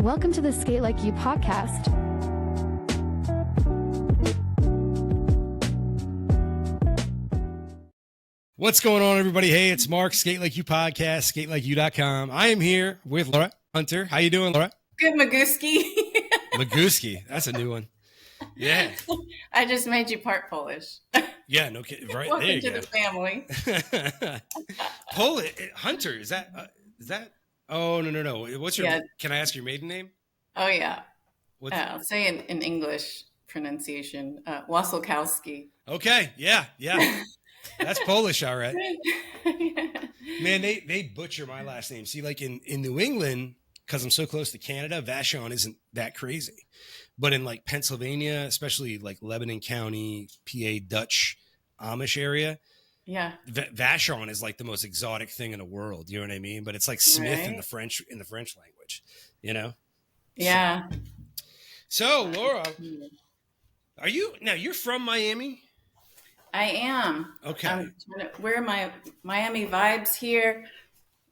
Welcome to the Sk8LikeYou podcast. What's going on, everybody? Hey, it's Mark, Sk8LikeYou podcast, Sk8LikeYou.com. I am here with Laura Hunter. How you doing, Laura? Good, Magooski. Magooski. That's a new one. Yeah. I just made you part Polish. Yeah, no kidding. Right. Welcome there you to go. the family. Polish. Hunter, is that? Oh, no. What's your, Can I ask your maiden name? Oh, yeah. I'll say in English pronunciation, Wasilkowski. Okay. Yeah. That's Polish, all right. Man, they butcher my last name. See, like in New England, because I'm so close to Canada, Vashon isn't that crazy. But in like Pennsylvania, especially like Lebanon County, PA, Dutch, Amish area, yeah, Vashon is like the most exotic thing in the world. You know what I mean? But it's like Smith in the French language. You know? Yeah. So Laura, you're from Miami? I am. Okay. I'm trying to wear my Miami vibes here.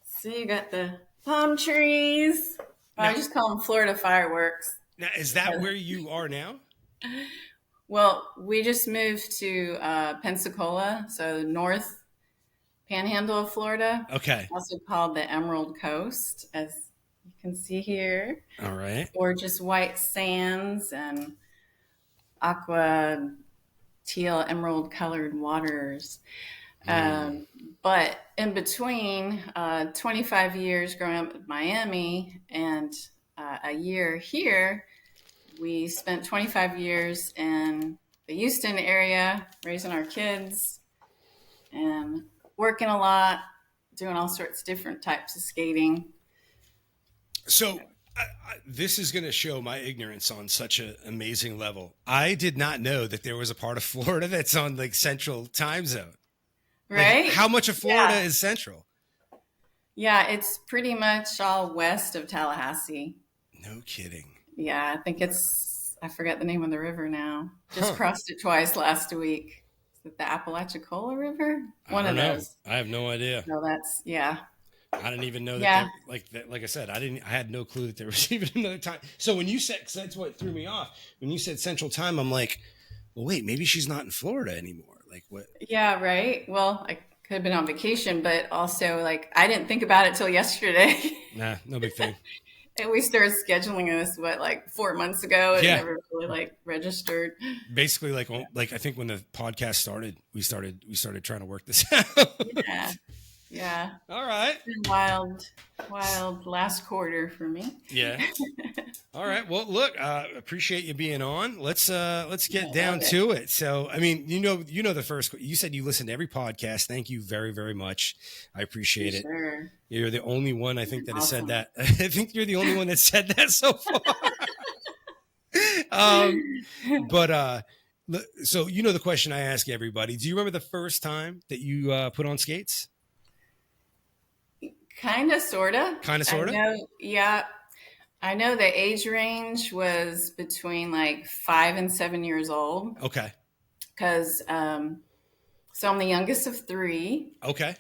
See, you got the palm trees. I just call them Florida fireworks. Now, is that where you are now? Well, we just moved to Pensacola, so north panhandle of Florida. Okay. Also called the Emerald Coast, as you can see here. All right. Gorgeous white sands and aqua teal emerald colored waters. But in between 25 years growing up in Miami and a year here, we spent 25 years in the Houston area, raising our kids and working a lot, doing all sorts of different types of skating. So this is going to show my ignorance on such an amazing level. I did not know that there was a part of Florida that's on like central time zone. Right? Like, how much of Florida is central? Yeah, it's pretty much all west of Tallahassee. No kidding. Yeah, I think I forget the name of the river now. Just crossed it twice last week. Is it the Apalachicola River? One of those. I have no idea. So that's, I didn't even know that. Like I said, I had no clue that there was even another time. So when you said, that's what threw me off. When you said Central Time, I'm like, well, wait, maybe she's not in Florida anymore. Like what? Yeah, right. Well, I could have been on vacation, but also like I didn't think about it till yesterday. Nah, no big thing. And we started scheduling this, 4 months ago, and never really registered. Basically, like I think when the podcast started, we started trying to work this out. Yeah. All right. It's been wild last quarter for me. Yeah. All right. Well, look, appreciate you being on. Let's get down to it. So, I mean, you know, you said you listen to every podcast. Thank you very, very much. I appreciate it. Sure. You're the only one I think that has said that. I think you're the only one that said that so far. So you know the question I ask everybody. Do you remember the first time that you put on skates? Kind of, sort of. Yeah. I know the age range was between 5 and 7 years old. Okay. Because, so I'm the youngest of three. Okay.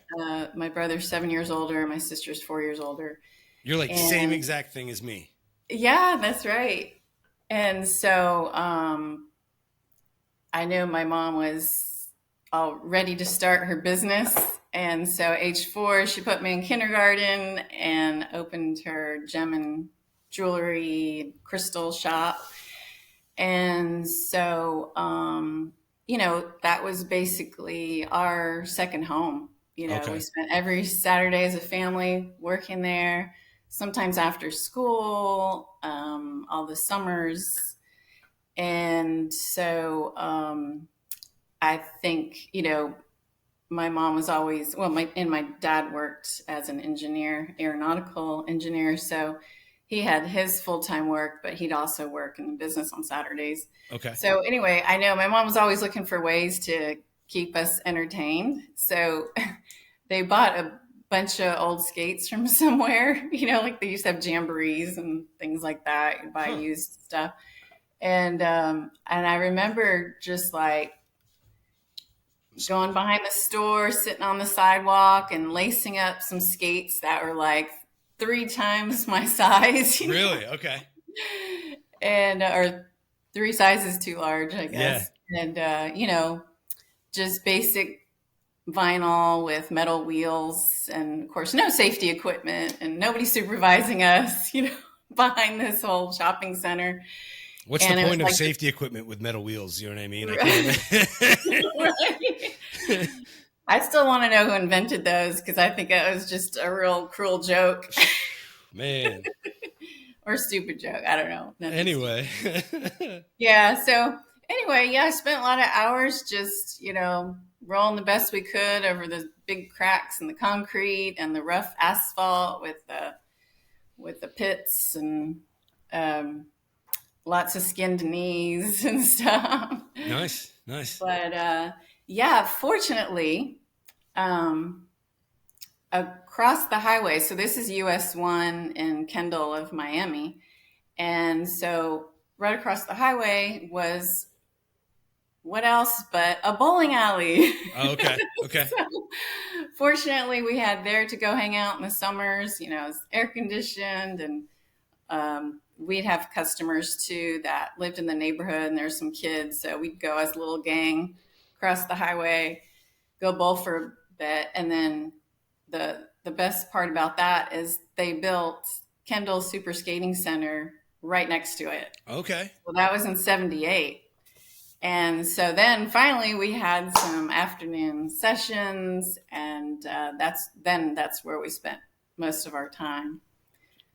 My brother's 7 years older. My sister's 4 years older. You're like the same exact thing as me. Yeah, that's right. And so I know my mom was all ready to start her business. And so age 4, she put me in kindergarten and opened her gem and jewelry crystal shop. And so, that was basically our second home. Okay. We spent every Saturday as a family working there, sometimes after school, all the summers. And so I think, my mom was always, my dad worked as an engineer, aeronautical engineer. So he had his full-time work, but he'd also work in the business on Saturdays. Okay. So anyway, I know my mom was always looking for ways to keep us entertained. So they bought a bunch of old skates from somewhere, like they used to have jamborees and things like that, you buy used stuff. And I remember just going behind the store, sitting on the sidewalk and lacing up some skates that were 3 times my size. Really? Okay. And or 3 sizes too large, I Yeah. guess. And just basic vinyl with metal wheels, and of course, no safety equipment, and nobody supervising us, behind this whole shopping center. What's And the it was point of like safety equipment with metal wheels? You know what I mean? I right. I still want to know who invented those, because I think it was just a real cruel joke. Man. Or stupid joke. I don't know. Anyway. Yeah. So anyway, I spent a lot of hours just, rolling the best we could over the big cracks in the concrete and the rough asphalt with the pits, and lots of skinned knees and stuff. Nice. But fortunately, across the highway, so this is US 1 in Kendall of Miami. And so right across the highway was, what else but a bowling alley. Oh, okay. So, fortunately, we had there to go hang out in the summers. It's air conditioned, and we'd have customers too that lived in the neighborhood, and there's some kids. So we'd go as a little gang across the highway, go bowl for a bit. And then the best part about that is they built Kendall Super Skating Center right next to it. Okay. Well, that was in 78. And so then finally we had some afternoon sessions, and that's where we spent most of our time.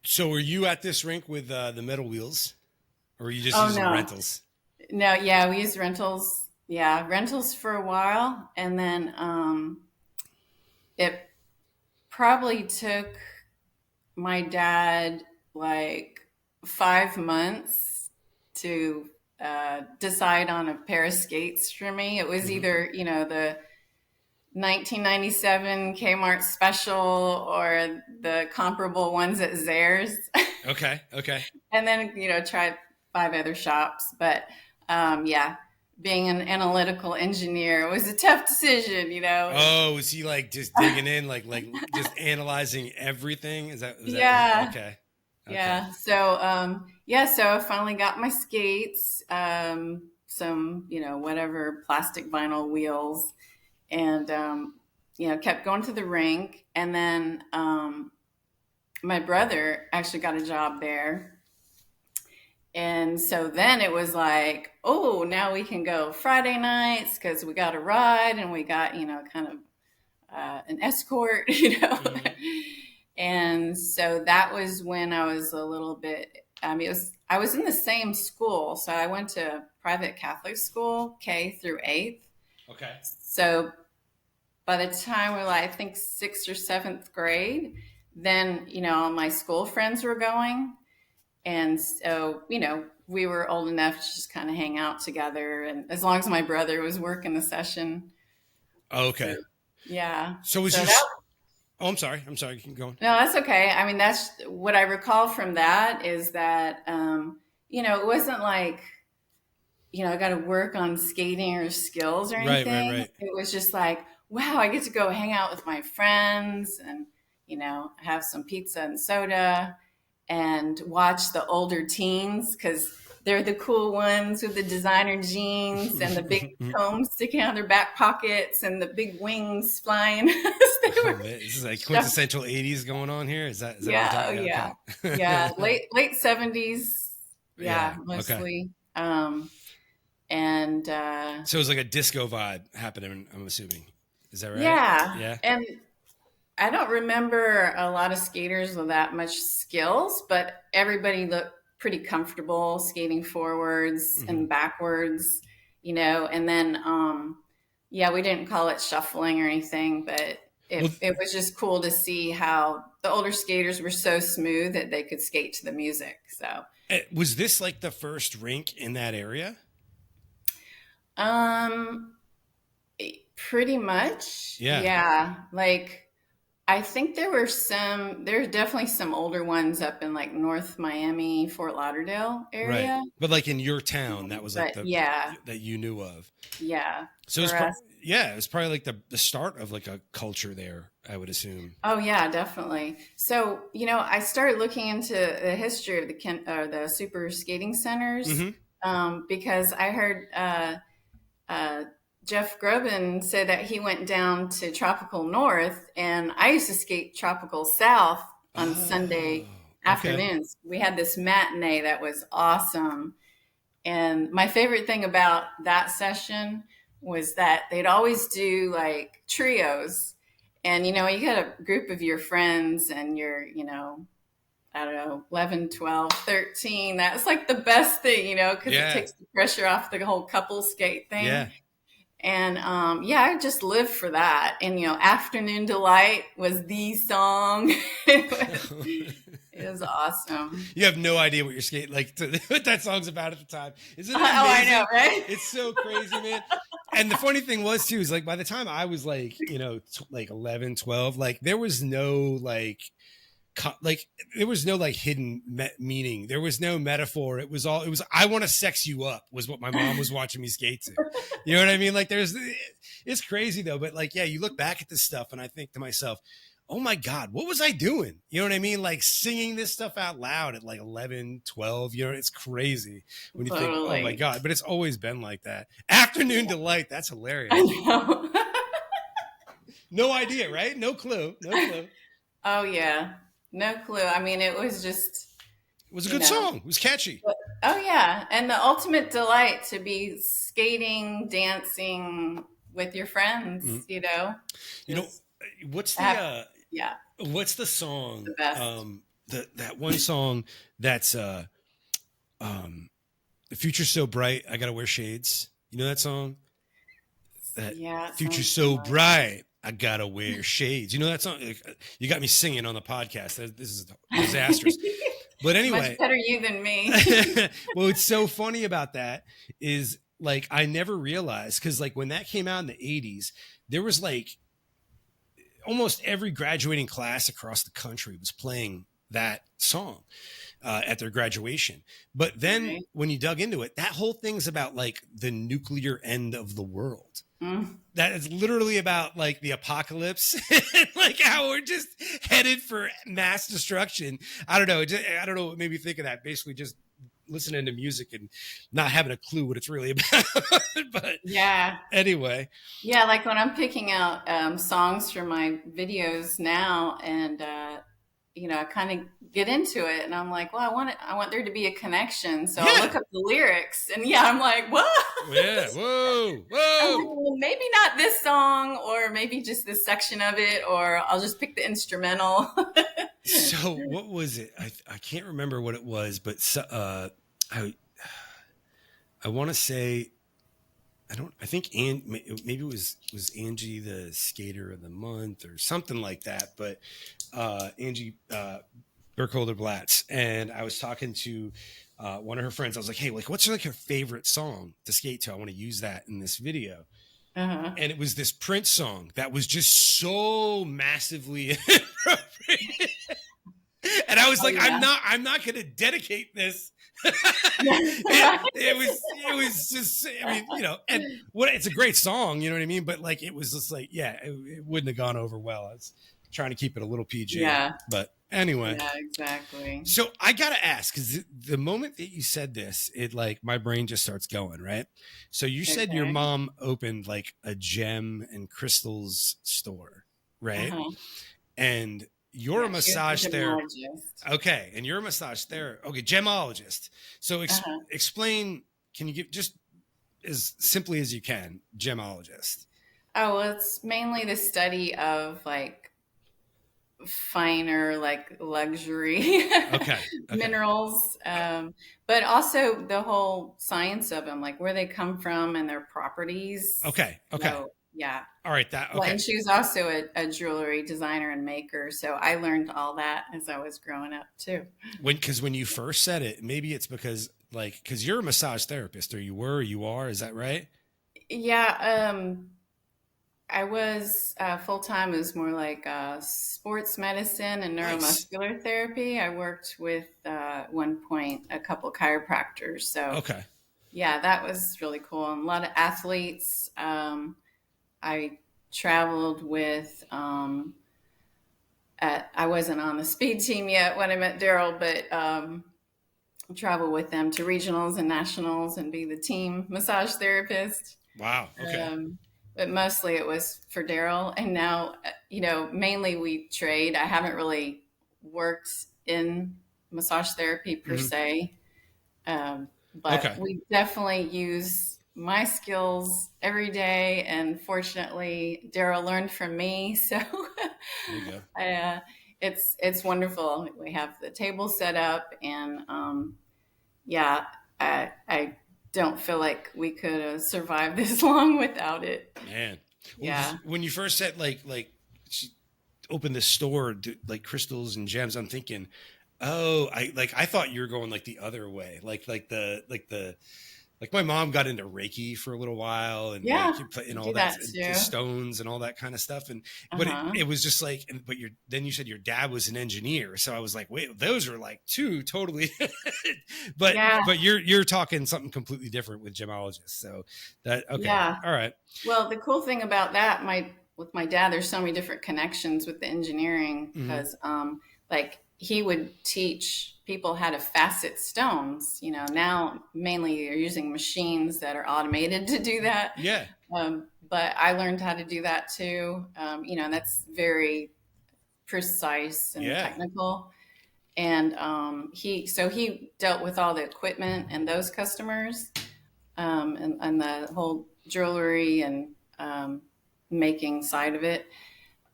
So were you at this rink with the metal wheels, or were you just using rentals? No, yeah, we used rentals. Yeah, rentals for a while. And then it probably took my dad like 5 months to decide on a pair of skates for me. It was either, the 1997 Kmart special or the comparable ones at Zayre's. Okay. And then, tried 5 other shops. But being an analytical engineer, it was a tough decision, Oh, was he like just digging in, like just analyzing everything? Is that Yeah. Okay. Yeah. So, so I finally got my skates, some, whatever plastic vinyl wheels, and, kept going to the rink. And then, my brother actually got a job there. And so then it was like, oh, now we can go Friday nights because we got a ride, and we got, kind of an escort, Mm-hmm. And so that was when I was a little bit, I was in the same school. So I went to private Catholic school, K through 8th. Okay. So by the time we were like, I think 6th or 7th grade, then, all my school friends were going. And so, we were old enough to just kind of hang out together. And as long as my brother was working the session. Okay. So, yeah. So was you... Oh, I'm sorry. Keep going. No, that's okay. I mean, that's what I recall from that is that, it wasn't like, I got to work on skating or skills or anything. Right. It was just like, wow, I get to go hang out with my friends and, have some pizza and soda and watch the older teens, because they're the cool ones with the designer jeans and the big combs sticking out of their back pockets and the big wings flying. This is like quintessential 80s going on here. Is that what you're talking about? Okay. Yeah. Late 70s. Yeah, mostly. Okay. And so it was like a disco vibe happening, I'm assuming. Is that right? Yeah. And I don't remember a lot of skaters with that much skills, but everybody looked pretty comfortable skating forwards and backwards, and then, we didn't call it shuffling or anything, but it was just cool to see how the older skaters were so smooth that they could skate to the music. So was this like the first rink in that area? Pretty much. Yeah. Yeah. Like I think there's definitely some older ones up in like North Miami, Fort Lauderdale Right. area. But like in your town, that was like But the yeah, that you knew of. yeah, So for us. yeah, it was probably like the start of like a culture there, I would assume. Oh yeah, definitely. So, I started looking into the history of the super skating centers, Mm-hmm. because I heard uh, Jeff Grobin said that he went down to Tropical North, and I used to skate Tropical South on Oh, Sunday okay. afternoons. We had this matinee that was awesome. And my favorite thing about that session was that they'd always do like trios. And, you get a group of your friends and you're, I don't know, 11, 12, 13. That's like the best thing, because it Yeah. takes the pressure off the whole couple skate thing. Yeah. And yeah, I just lived for that. And, Afternoon Delight was the song. It was awesome. You have no idea what you're skating like what that song's about at the time. Isn't it Oh, I know, amazing? right? It's so crazy, man. And the funny thing was too, is like by the time I was like, like 11, 12, like there was no like there was no like hidden meaning. There was no metaphor. It was I want to sex you up was what my mom was watching me skate to. You know what I mean? Like it's crazy though. But like, yeah, you look back at this stuff and I think to myself, oh my God, what was I doing? You know what I mean? Like singing this stuff out loud at like 11, 12, it's crazy when you think, oh my Totally. God, but it's always been like that. Afternoon Delight. That's hilarious. I know. No idea, right? No clue. No clue. Oh yeah. No clue. I mean, it was just, It was a you good know. song. It was catchy. But, oh yeah. And the ultimate delight to be skating, dancing with your friends, Mm. You know, Just what's have, the yeah, what's the song? the best. That one song that's um the future's so bright, I gotta wear shades. You know that song? That Yeah, it future's sounds so familiar. bright, I gotta wear shades. You know that song? You got me singing on the podcast. This is disastrous. But Much anyway, better you than me. well, what's so funny about that is like I never realized because like when that came out in the 80s, there was like almost every graduating class across the country was playing that song at their graduation. But then Right? when you dug into it, that whole thing's about like the nuclear end of the world. Mm, That is literally about like the apocalypse, like how we're just headed for mass destruction. I don't know. I don't know what made me think of that. Basically, just listening to music and not having a clue what it's really about. But yeah. anyway, Yeah, like when I'm picking out songs for my videos now, and I kind of get into it, and I'm like, well, I want there to be a connection, so I'll look yeah, up the lyrics, and yeah, I'm like, what? yeah, whoa, I'm like, whoa. well, maybe not this song, or maybe just this section of it, or I'll just pick the instrumental. So what was it? I can't remember what it was, but I I want to say I don't. I think maybe it was Angie the Skater of the Month or something like that. But Angie Burkholder Blatz, and I was talking to one of her friends. I was like, "Hey, like, what's like her favorite song to skate to? I want to use that in this video." Uh-huh. And it was this Prince song that was just so massively inappropriate. And I was Oh like, yeah. I'm not going to dedicate this. Right? It was just, I mean, and it's a great song, you know what I mean? But like, it was just like, yeah, it wouldn't have gone over well. I was trying to keep it a little PG, Yeah. but anyway. Yeah. Exactly. So I got to ask, because the moment that you said this, it like my brain just starts going, right? So you said your Okay. mom opened like a gem and crystals store, right? Uh-huh. And you're a Yeah. She was massage a therapist. gemologist. Okay. And you're a massage therapist. Okay. Gemologist. So Uh-huh. explain, can you give just as simply as you can, gemologist? Oh, well, it's mainly the study of like finer, like luxury Okay. Okay. minerals, but also the whole science of them, like where they come from and their properties. Okay. Okay. So, yeah. All right. That, Well, okay. and she was also a jewelry designer and maker. So I learned all that as I was growing up too. Because when you first said it, maybe it's because because you're a massage therapist, or you were, or you are, is that right? Yeah. I was full-time. It was more like sports medicine and Nice. neuromuscular therapy. I worked with, at one point, a couple chiropractors. So Okay. yeah, that was really cool. And a lot of athletes. I traveled with, I wasn't on the speed team yet when I met Daryl, but travel with them to regionals and nationals and be the team massage therapist. Wow. Okay. But mostly it was for Daryl. And now, mainly we trade. I haven't really worked in massage therapy per Mhm. se, but Okay. we definitely use my skills every day. And fortunately, Daryl learned from me. So There you go. it's wonderful. We have the table set up, and yeah, I don't feel like we could have survived this long without it. Man. Well, Yeah. when you first said like she opened this store like crystals and gems, I'm thinking, oh, I thought you were going like the other way, like my mom got into Reiki for a little while and Yeah. like you put in I all do that that the too. stones and all that kind of stuff. And, but Uh-huh. it was just like, but then you said your dad was an engineer. So I was like, wait, those are like two totally, but, Yeah. but you're talking something completely different with gemologists. So that, okay. Yeah. All right. Well, the cool thing about that, with my dad, there's so many different connections with the engineering Mm-hmm. because, like, he would teach people how to facet stones. Now mainly you're using machines that are automated to do that. Yeah. But I learned how to do that too. And that's very precise and Yeah. technical. And he dealt with all the equipment and those customers, and the whole jewelry and making side of it.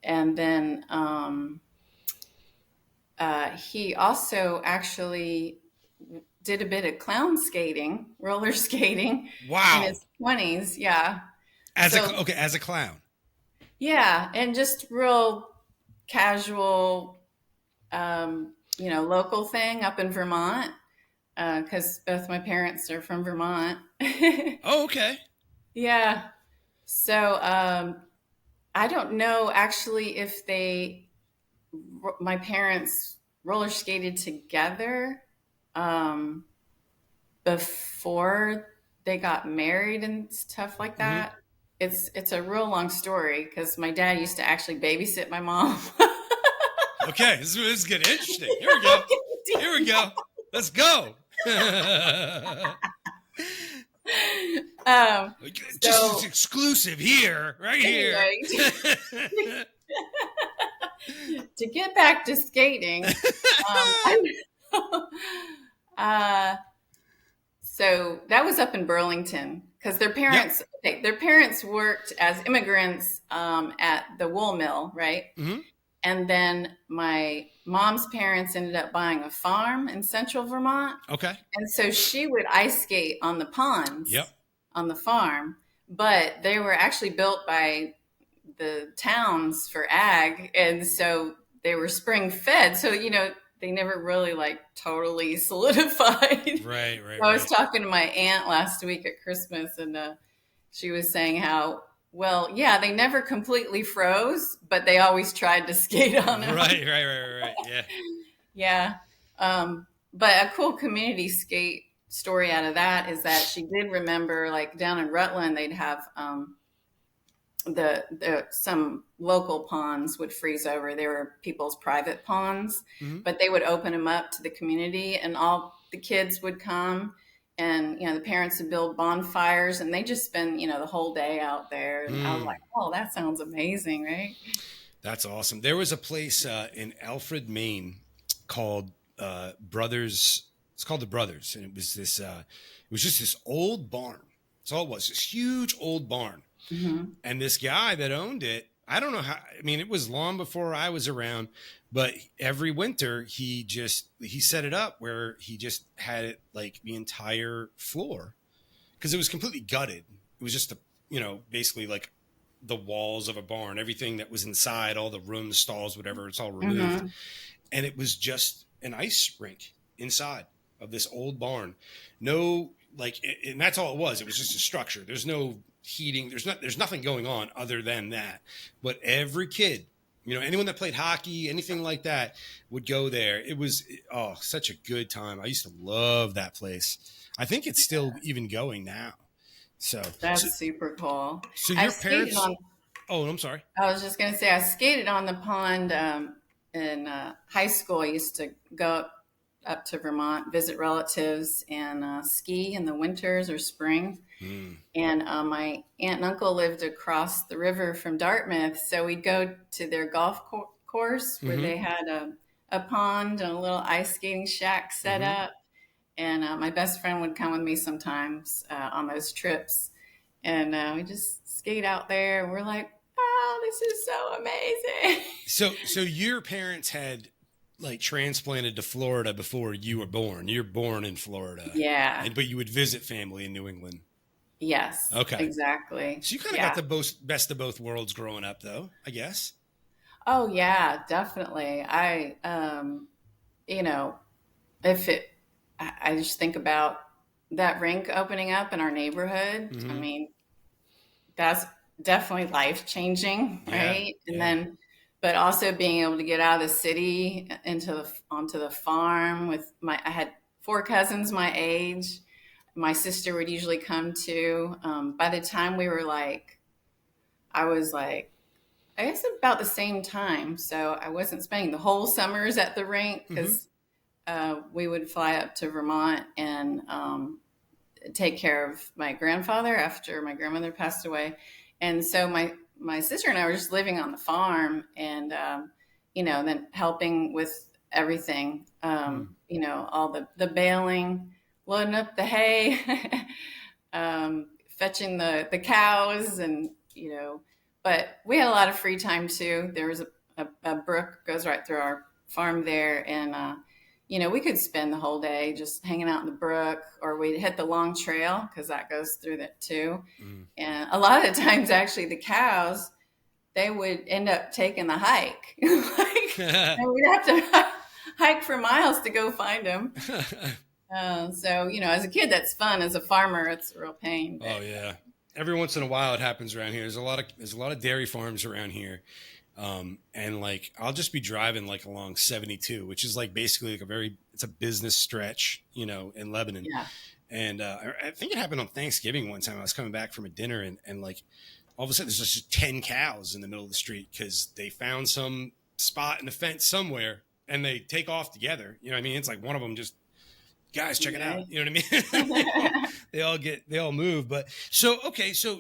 And then he also actually did a bit of clown skating, roller skating in Wow. his 20s. Yeah. So, Okay. As a clown. yeah. And just real casual, local thing up in Vermont, because both my parents are from Vermont. Oh, okay. Yeah. So I don't know actually if my parents roller skated together um, before they got married and stuff like Mm-hmm. that. It's a real long story because my dad used to actually babysit my mom. Okay. This is getting interesting. Here we go. Here we go. Let's go. um, Just as so exclusive here, right here. anyway, to get back to skating, uh, so that was up in Burlington because Yep. their parents worked as immigrants at the wool mill, right? Hmm. And then my mom's parents ended up buying a farm in central Vermont. Okay. And so she would ice skate on the Yep. ponds on the farm, but they were actually built by the towns for ag. And so they were spring fed. So, they never really like totally solidified. Right. Right. I was Right. talking to my aunt last week at Christmas, and she was saying how, well, yeah, they never completely froze, but they always tried to skate on them. Right. Right. Right. Right. Yeah. Yeah. But a cool community skate story out of that is that she did remember, like down in Rutland, they'd have some local ponds would freeze over. They were people's private ponds, Hmm. but they would open them up to the community, and all the kids would come, and the parents would build bonfires, and they just spend the whole day out there. And I was like, oh, that sounds amazing, right? That's awesome. There was a place in Alfred, Maine, called Brothers. It's called the Brothers, and it was this. It was just this old barn. That's all it was. This huge old barn. Mm-hmm. And this guy that owned it, I don't know how, I mean, it was long before I was around, but every winter he set it up where he just had it like the entire floor because it was completely gutted. It was just basically like the walls of a barn, everything that was inside, all the rooms, stalls, whatever, it's all removed. Mm-hmm. And it was just an ice rink inside of this old barn. No, like, and that's all it was. It was just a structure. There's no heating. There's nothing going on other than that. But every kid, anyone that played hockey, anything like that, would go there. It was such a good time. I used to love that place. I think it's still even going now. So That's super cool. so I your skated parents. on. Oh, I'm sorry. I was just going to say I skated on the pond in high school. I used to go up to Vermont, visit relatives, and ski in the winters or spring. And my aunt and uncle lived across the river from Dartmouth, so we'd go to their golf course where they had a pond and a little ice skating shack set up. And my best friend would come with me sometimes on those trips, and we just skate out there. And we're like, "Oh, this is so amazing!" So your parents had like transplanted to Florida before you were born. You're born in Florida, Yeah. but you would visit family in New England. Yes. Okay. Exactly. So you kind of got the best of both worlds growing up, though, I guess. Oh yeah, definitely. If I just think about that rink opening up in our neighborhood. I mean, that's definitely life changing, right? And then, but also being able to get out of the city onto the farm I had 4 cousins my age. My sister would usually come too. By the time I was like, I guess about the same time. So I wasn't spending the whole summers at the rink because we would fly up to Vermont and take care of my grandfather after my grandmother passed away. And so my sister and I were just living on the farm and, then helping with everything, all the baling, loading up the hay, fetching the cows and, but we had a lot of free time too. There was a brook goes right through our farm there. And, we could spend the whole day just hanging out in the brook, or we'd hit the long trail because that goes through that too. And a lot of the times, actually, the cows, they would end up taking the hike. And we'd have to hike for miles to go find them. So, as a kid, that's fun. As a farmer, it's a real pain. But. Oh yeah. Every once in a while it happens around here. There's a lot of dairy farms around here. And like, I'll just be driving like along 72, which is like basically like it's a business stretch, in Lebanon. Yeah. And, I think it happened on Thanksgiving one time. I was coming back from a dinner and like, all of a sudden there's just 10 cows in the middle of the street because they found some spot in the fence somewhere and they take off together. You know what I mean? It's like one of them just, guys, check it out. You know what I mean? they all move. But so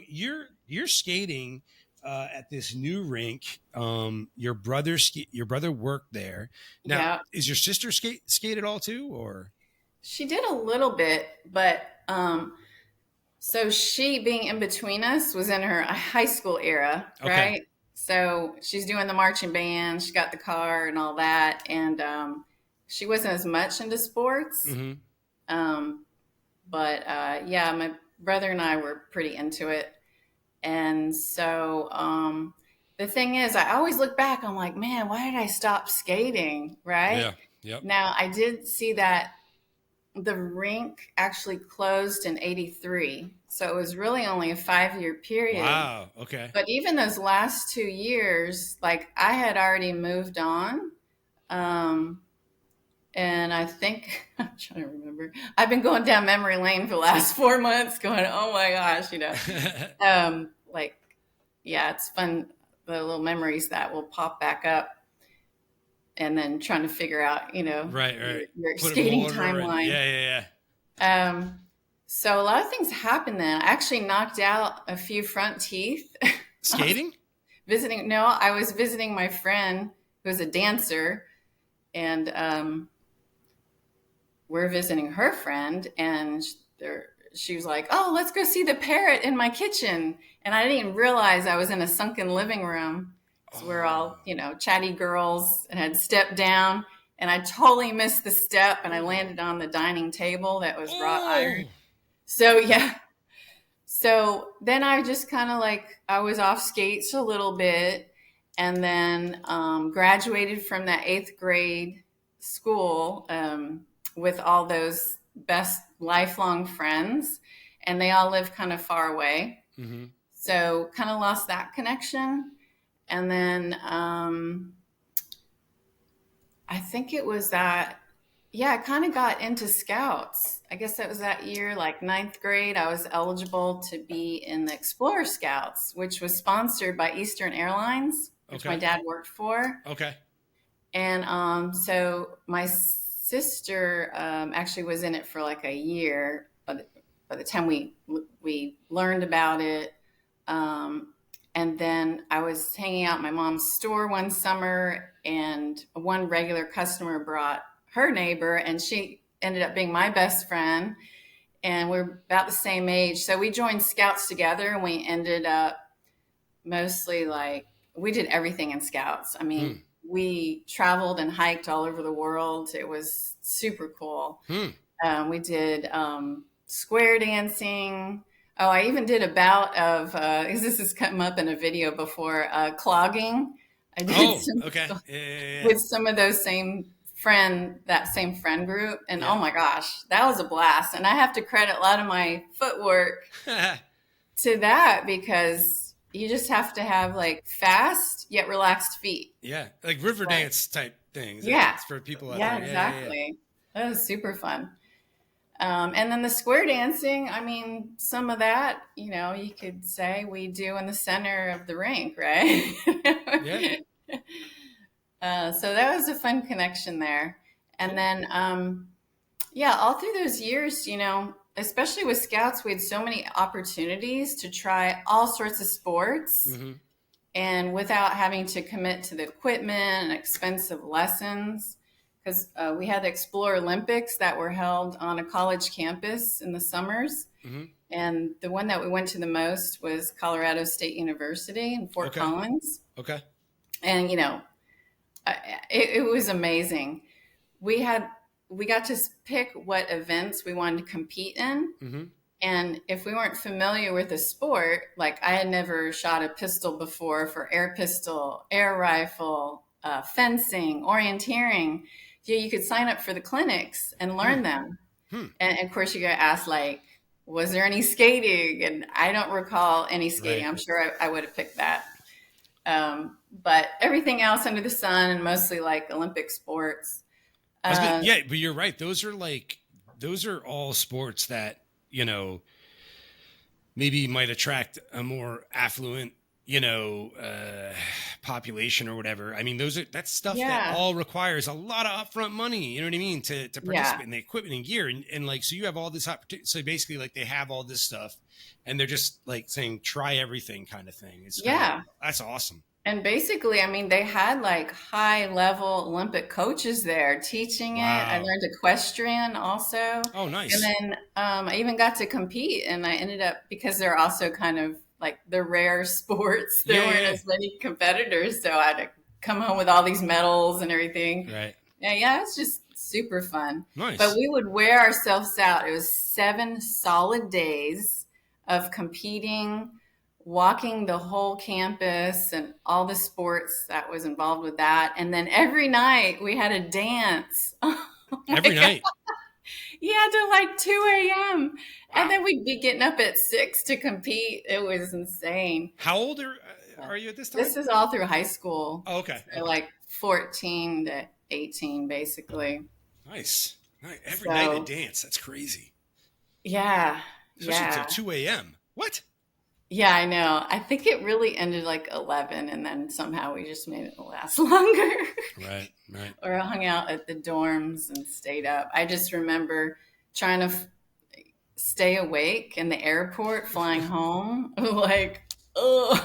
you're skating at this new rink. Your brother worked there. Now, is your sister skate at all too, or? She did a little bit, but so she, being in between us, was in her high school era, right? Okay. So she's doing the marching band. She got the car and all that, and she wasn't as much into sports. But my brother and I were pretty into it. And so the thing is, I always look back, I'm like, man, why did I stop skating? Right? Yeah. Yep. Now, I did see that the rink actually closed in 83. So it was really only a 5-year period. Wow. Okay. But even those last 2 years, like I had already moved on. And I think, I'm trying to remember, I've been going down memory lane for the last 4 months going, oh my gosh, it's fun. The little memories that will pop back up and then trying to figure out, right. Your skating timeline. Yeah. So a lot of things happened then. I actually knocked out a few front teeth. Skating? I was visiting my friend who was a dancer, and we're visiting her friend, and she was like, oh, let's go see the parrot in my kitchen. And I didn't even realize I was in a sunken living room. So we're all, chatty girls, and had stepped down, and I totally missed the step, and I landed on the dining table that was wrought iron. So, yeah. So then I just kind of I was off skates a little bit, and then graduated from that 8th grade school with all those best lifelong friends, and they all live kind of far away. Mm-hmm. So kind of lost that connection. And then I think it was that, yeah, I kind of got into scouts. I guess that was that year, like ninth grade. I was eligible to be in the Explorer Scouts, which was sponsored by Eastern Airlines, which my Okay. dad worked for. Okay. And so my sister actually was in it for like a year. By the time we learned about it, and then I was hanging out at my mom's store one summer, and one regular customer brought her neighbor, and she ended up being my best friend. And we're about the same age, so we joined Scouts together, and we ended up mostly like we did everything in Scouts. I Hmm. mean, we traveled and hiked all over the world. It was super cool. Hmm. We did square dancing. Oh, I even did a bout of, because this has come up in a video before, clogging. I did Oh, some okay. Yeah. with some of those that same friend group. And Yeah. oh my gosh, that was a blast. And I have to credit a lot of my footwork to that, because you just have to have like fast yet relaxed feet. Yeah. Like river dance type things. Yeah. It's for people out Yeah, there. exactly. That was super fun. And then the square dancing, I mean, some of that, you could say we do in the center of the rink, right? Yeah. So that was a fun connection there. And then, yeah, all through those years, especially with Scouts, we had so many opportunities to try all sorts of sports. Mm-hmm. And without having to commit to the equipment and expensive lessons. Because we had the Explore Olympics that were held on a college campus in the summers. Mm-hmm. And the one that we went to the most was Colorado State University in Fort Collins. Okay. And, it was amazing. We got to pick what events we wanted to compete in. Mm-hmm. And if we weren't familiar with the sport, like I had never shot a pistol before, for air pistol, air rifle, fencing, orienteering, you could sign up for the clinics and learn them. And of course, you got asked, like, was there any skating? And I don't recall any skating. Right. I'm sure I would have picked that. But everything else under the sun, and mostly like Olympic sports. Yeah, but you're right. Those are all sports that, maybe might attract a more affluent, population or whatever. I mean, that's stuff that all requires a lot of upfront money. You know what I mean? To participate in the equipment and gear. And like, so you have all this opportunity. So basically like they have all this stuff and they're just like saying, try everything kind of thing. That's awesome. And basically, I mean, they had like high level Olympic coaches there teaching it. I learned equestrian also. Oh, nice. And then I even got to compete, and I ended up, because they're also kind of like the rare sports, there weren't as many competitors. So I had to come home with all these medals and everything. Right. Yeah, it's just super fun. Nice. But we would wear ourselves out. It was 7 solid days of competing, walking the whole campus and all the sports that was involved with that. And then every night we had a dance. Every night? Yeah, to like 2 a.m. Wow. And then we'd be getting up at 6 to compete. It was insane. How old are you at this time? This is all through high school. Oh, okay. So like 14 to 18, basically. Nice. Every night a dance. That's crazy. Yeah. Especially until 2 a.m. What? Yeah, I know. I think it really ended like 11, and then somehow we just made it last longer. Right. Or hung out at the dorms and stayed up. I just remember trying to stay awake in the airport flying home. Like, ugh.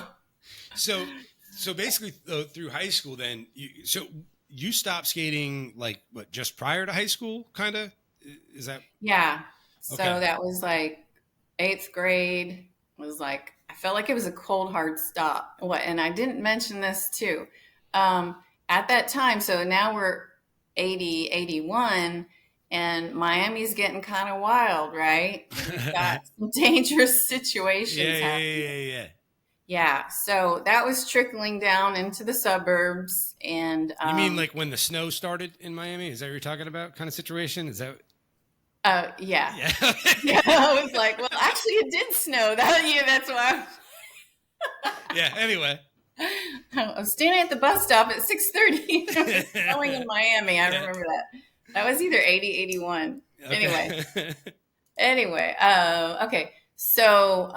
So basically through high school then, you stopped skating like what, just prior to high school, kind of? Is that? Yeah. So okay. That was like 8th grade. Was like, I felt like it was a cold, hard stop. And I didn't mention this too. At that time, so now we're 80, 81, and Miami's getting kind of wild, right? We've got some dangerous situations happening. Yeah. So that was trickling down into the suburbs. And you mean like when the snow started in Miami? Is that what you're talking about? Kind of situation? Is that? Yeah. Yeah. Yeah. I was like, well, actually, it did snow that year. That's why Yeah. Anyway. I was standing at the bus stop at 6:30. It was snowing in Miami. I remember that. That was either 80, 81. Okay. Anyway. Okay. So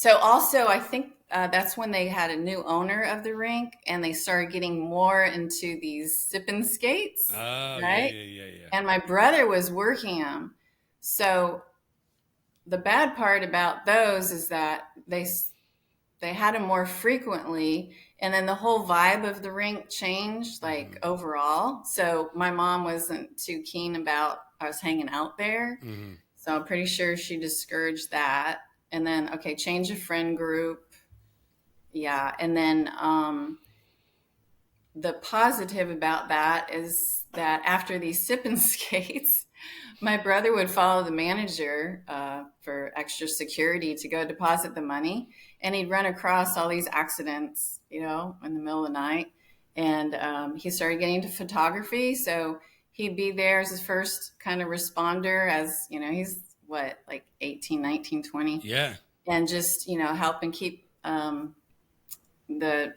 also, I think that's when they had a new owner of the rink, and they started getting more into these sipping skates, Oh, right? yeah. And my brother was working them. So the bad part about those is that they had them more frequently, and then the whole vibe of the rink changed, like overall. So my mom wasn't too keen about us hanging out there. Mm-hmm. So I'm pretty sure she discouraged that. And then, okay, change of friend group. Yeah. And then the positive about that is that after these sip and skates, my brother would follow the manager for extra security to go deposit the money. And he'd run across all these accidents, in the middle of the night. And he started getting into photography. So he'd be there as his first kind of responder as, he's what, like 18, 19, 20. Yeah. And just, helping keep the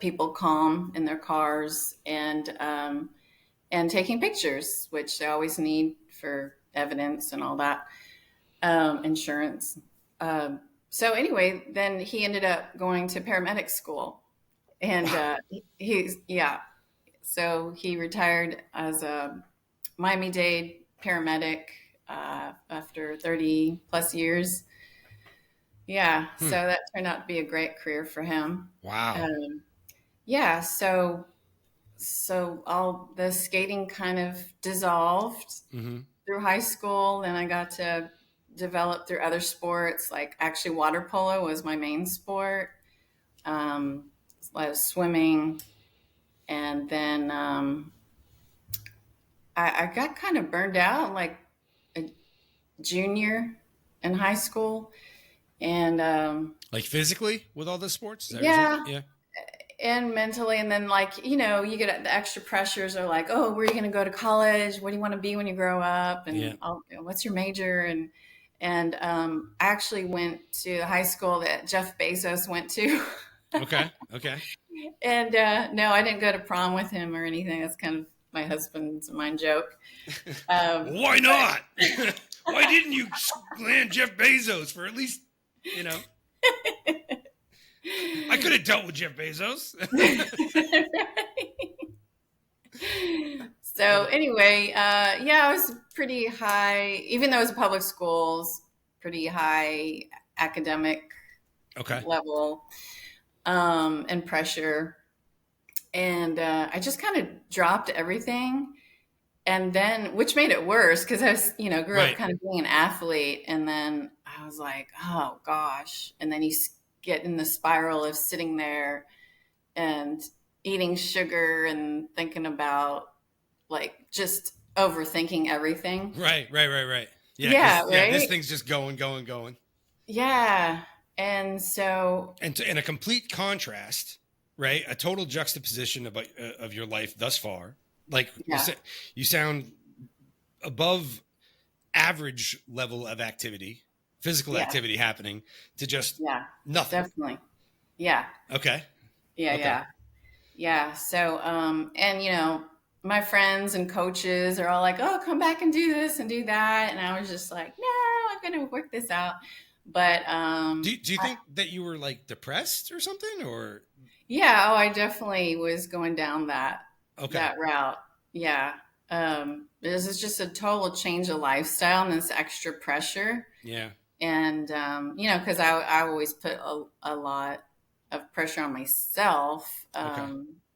people calm in their cars and taking pictures, which they always need for evidence and all that, insurance. So anyway, then he ended up going to paramedic school, and so he retired as a Miami-Dade paramedic after 30 plus years. Yeah, so that turned out to be a great career for him. Wow. Yeah, so all the skating kind of dissolved through high school. Then I got to develop through other sports, like actually water polo was my main sport. I was swimming, and then I got kind of burned out like a junior in high school. And like physically with all the sports? Yeah. Yeah. And mentally, and then you get the extra pressures are like, oh, where are you going to go to college? What do you want to be when you grow up? And what's your major? And I actually went to the high school that Jeff Bezos went to. Okay. And no, I didn't go to prom with him or anything. That's kind of my husband's mind joke. Why not? Why didn't you land Jeff Bezos for at least, I could have dealt with Jeff Bezos. So anyway, I was pretty high, even though it was public schools, pretty high academic level and pressure. And I just kind of dropped everything. And then, which made it worse because I was, grew up kind of being an athlete. And then I was like, oh gosh. And then you get in the spiral of sitting there and eating sugar and thinking about just overthinking everything. Right. Yeah, right. This thing's just going. Yeah. And so. And in a complete contrast, right? A total juxtaposition of your life thus far. Like you sound above average level of activity, physical activity happening to just nothing. Definitely. Yeah. Okay. Yeah. So, and my friends and coaches are all like, oh, come back and do this and do that. And I was just like, no, I'm going to work this out. But, do you think that you were like depressed or something or? Yeah. Oh, I definitely was going down that route. Yeah. This is just a total change of lifestyle and this extra pressure. Yeah. And, cause I always put a lot of pressure on myself,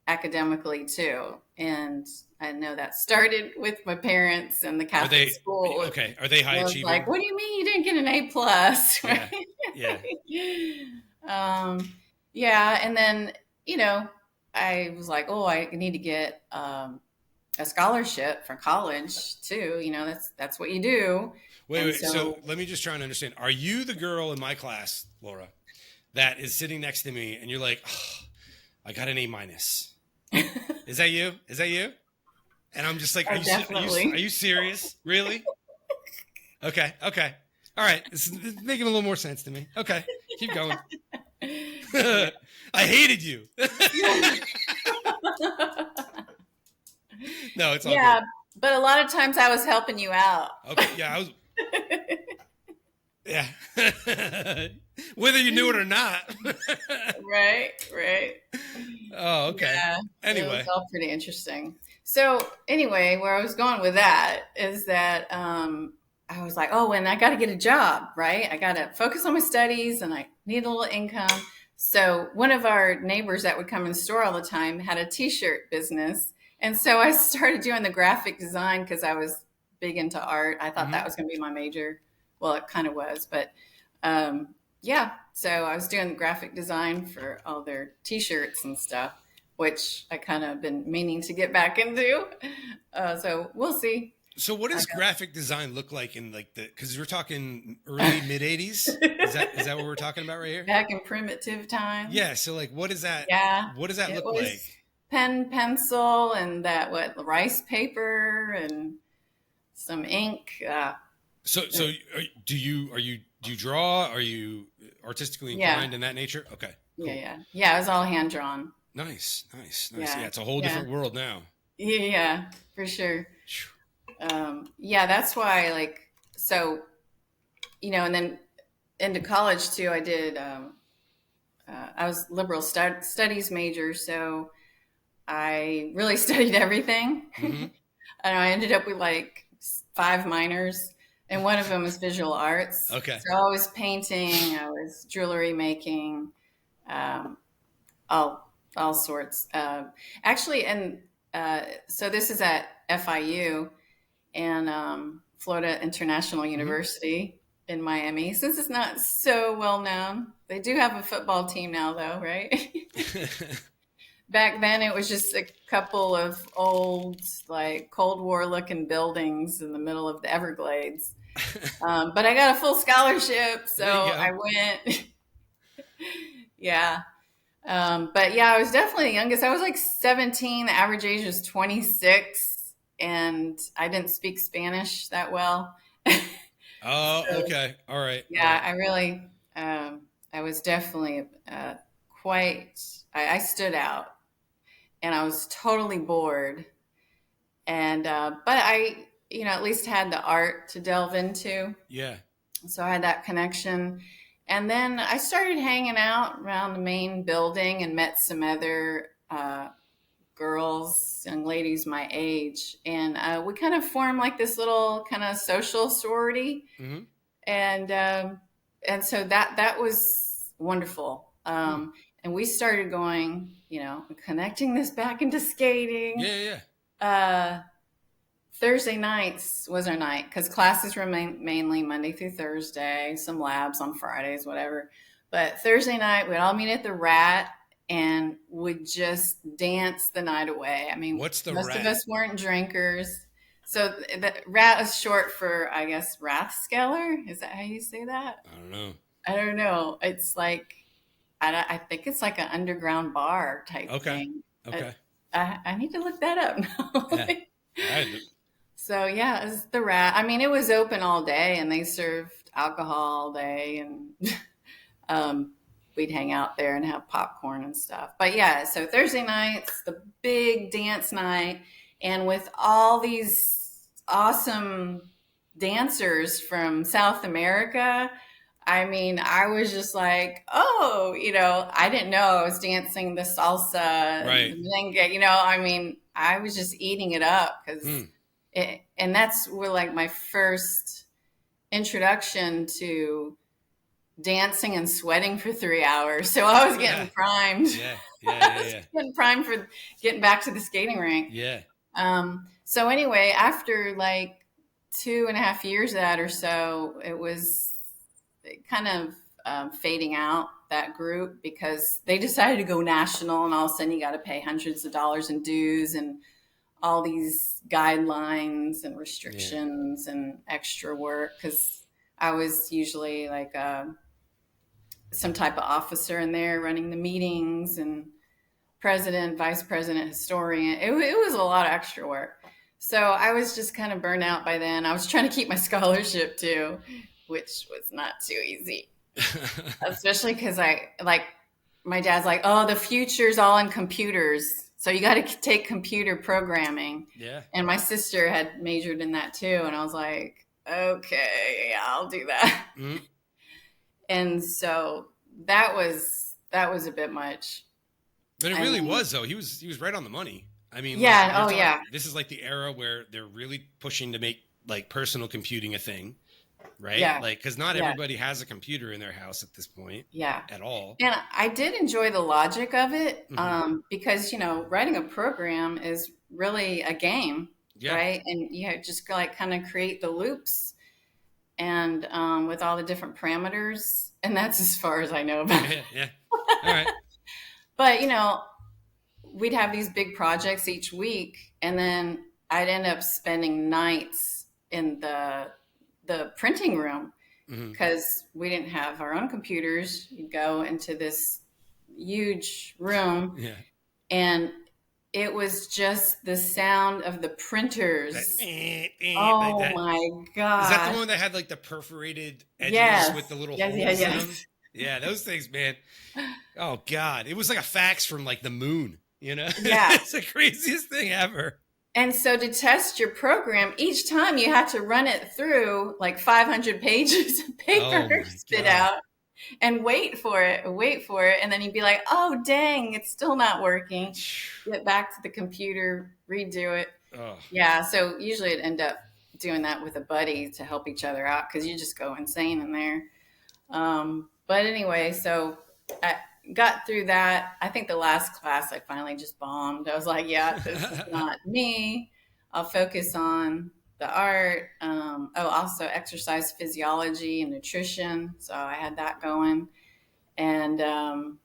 academically too. And I know that started with my parents and the Catholic school. Okay. Are they high achieving? Like, what do you mean you didn't get an A+? Right? Yeah. And then, I was like, oh, I need to get a scholarship for college too. That's what you do. Wait. So let me just try and understand. Are you the girl in my class, Laura, that is sitting next to me and you're like, oh, I got an A-? Is that you? And I'm just like, Oh, definitely. are you serious? Really? Okay. Okay. All right. This is making a little more sense to me. Okay. Keep going. I hated you. No, it's all Yeah, good. but a lot of times I was helping you out. Okay. Yeah. Yeah. Whether you knew it or not. Right, right. Oh, okay. Yeah, it was Anyway. all pretty interesting. So anyway, where I was going with that is that I was like, oh, and I got to get a job, right? I got to focus on my studies, and I need a little income. So one of our neighbors that would come in the store all the time had a T-shirt business, and so I started doing the graphic design because I was big into art. I thought that was going to be my major. Well, it kind of was, but yeah. So I was doing graphic design for all their T-shirts and stuff, which I kind of been meaning to get back into. So we'll see. So what does graphic design look like in like because we're talking early mid 80s? Is that what we're talking about right here? Back in primitive times. Yeah. So like, what is that? Yeah. What does that look was like? Pen, pencil, and that rice paper and some ink. So do you draw? Are you artistically inclined in that nature? Okay. Cool. Yeah. It was all hand drawn. Nice. Yeah, it's a whole different world now. Yeah, for sure. Yeah, that's why, like, so, and then into college too, I did, I was liberal studies major, so I really studied everything. Mm-hmm. And I ended up with like 5 minors, and one of them was visual arts. Okay. So I was painting, I was jewelry making, all sorts. Actually, and so this is at FIU and Florida International University in Miami. Since it's not so well known, they do have a football team now, though, right? Back then, it was just a couple of old, like Cold War looking buildings in the middle of the Everglades. But I got a full scholarship, so I went. Yeah. But yeah, I was definitely the youngest. I was like 17. The average age was 26, and I didn't speak Spanish that well. Oh, so, okay. All right. Yeah, I really, I was definitely I stood out, and I was totally bored. And, but I, at least had the art to delve into. Yeah. So I had that connection. And then I started hanging out around the main building and met some other girls, young ladies my age. And we kind of formed like this little kind of social sorority. Mm-hmm. And so that was wonderful. And we started going, connecting this back into skating. Yeah. Thursday nights was our night because classes were mainly Monday through Thursday, some labs on Fridays, whatever. But Thursday night, we'd all meet at the Rat and would just dance the night away. I mean, what's the most Rat? Of us weren't drinkers. So the Rat is short for, I guess, Rathskeller. Is that how you say that? I don't know. It's like, I think it's like an underground bar type thing. Okay. I need to look that up now. Yeah. So yeah, it was the Rat. I mean, it was open all day, and they served alcohol all day, and we'd hang out there and have popcorn and stuff. But yeah, so Thursday nights, the big dance night, and with all these awesome dancers from South America. I mean, I was just like, oh, I didn't know I was dancing the salsa, right? Merengue, I mean, I was just eating it up because, and that's where like my first introduction to dancing and sweating for 3 hours. So I was getting primed. Yeah. Getting primed for getting back to the skating rink. Yeah. So anyway, after like 2.5 years of that or so, it was kind of fading out, that group, because they decided to go national, and all of a sudden you got to pay hundreds of dollars in dues and all these guidelines and restrictions and extra work, because I was usually like some type of officer in there running the meetings and president, vice president, historian. It was a lot of extra work. So I was just kind of burnt out by then. I was trying to keep my scholarship too, which was not too easy, especially because my dad's like, oh, the future's all in computers. So you got to take computer programming. Yeah. And my sister had majored in that too. And I was like, okay, yeah, I'll do that. Mm-hmm. And so that was a bit much. But it really was, though. He was right on the money. I mean, yeah. like, Yeah. This is like the era where they're really pushing to make like personal computing a thing, right? Yeah. Like, because not everybody has a computer in their house at this point. Yeah. At all. And I did enjoy the logic of it, because, writing a program is really a game, right? And you just like kind of create the loops and with all the different parameters. And that's as far as I know about it. Yeah. All right. But, we'd have these big projects each week, and then I'd end up spending nights in the printing room because we didn't have our own computers. You'd go into this huge room, and it was just the sound of the printers. Oh like my God. Is that the one that had like the perforated edges with the little holes in them? Yeah, those things, man. Oh God. It was like a fax from like the moon, Yeah. It's the craziest thing ever. And so to test your program, each time you had to run it through like 500 pages of paper, spit out, and wait for it. And then you'd be like, oh, dang, it's still not working. Get back to the computer, redo it. Oh. Yeah, so usually I'd end up doing that with a buddy to help each other out because you just go insane in there. But anyway, so I got through that. I think the last class I finally just bombed. I was like, yeah, this is not me. I'll focus on the art. Also exercise physiology and nutrition. So I had that going. And,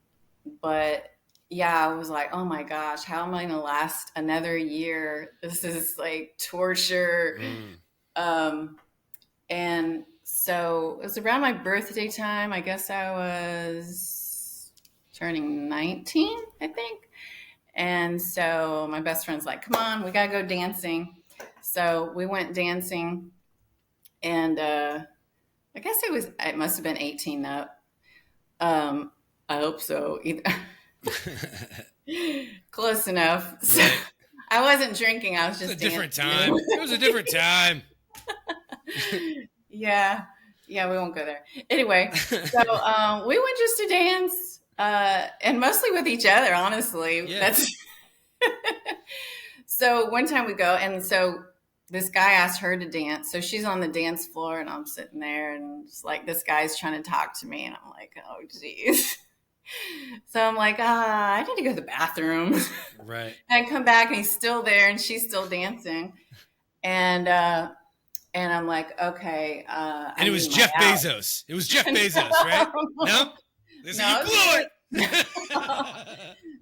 but yeah, I was like, oh my gosh, how am I going to last another year? This is like torture. And so it was around my birthday time. I guess I was turning 19, I think. And so my best friend's like, come on, we got to go dancing. So we went dancing, and I guess it must have been 18 up. I hope so. Close enough. So I wasn't drinking. I was just dancing. It was a different time. Yeah, we won't go there. Anyway, so we went just to dance, and mostly with each other, honestly. Yeah. That's so one time we go, and so this guy asked her to dance. So she's on the dance floor, and I'm sitting there, and it's like this guy's trying to talk to me, and I'm like, oh, geez. So I'm like, I need to go to the bathroom. Right. And I come back, and he's still there, and she's still dancing. And I'm like, okay. And it was Jeff Bezos. It was Jeff Bezos, right? No? You blew it.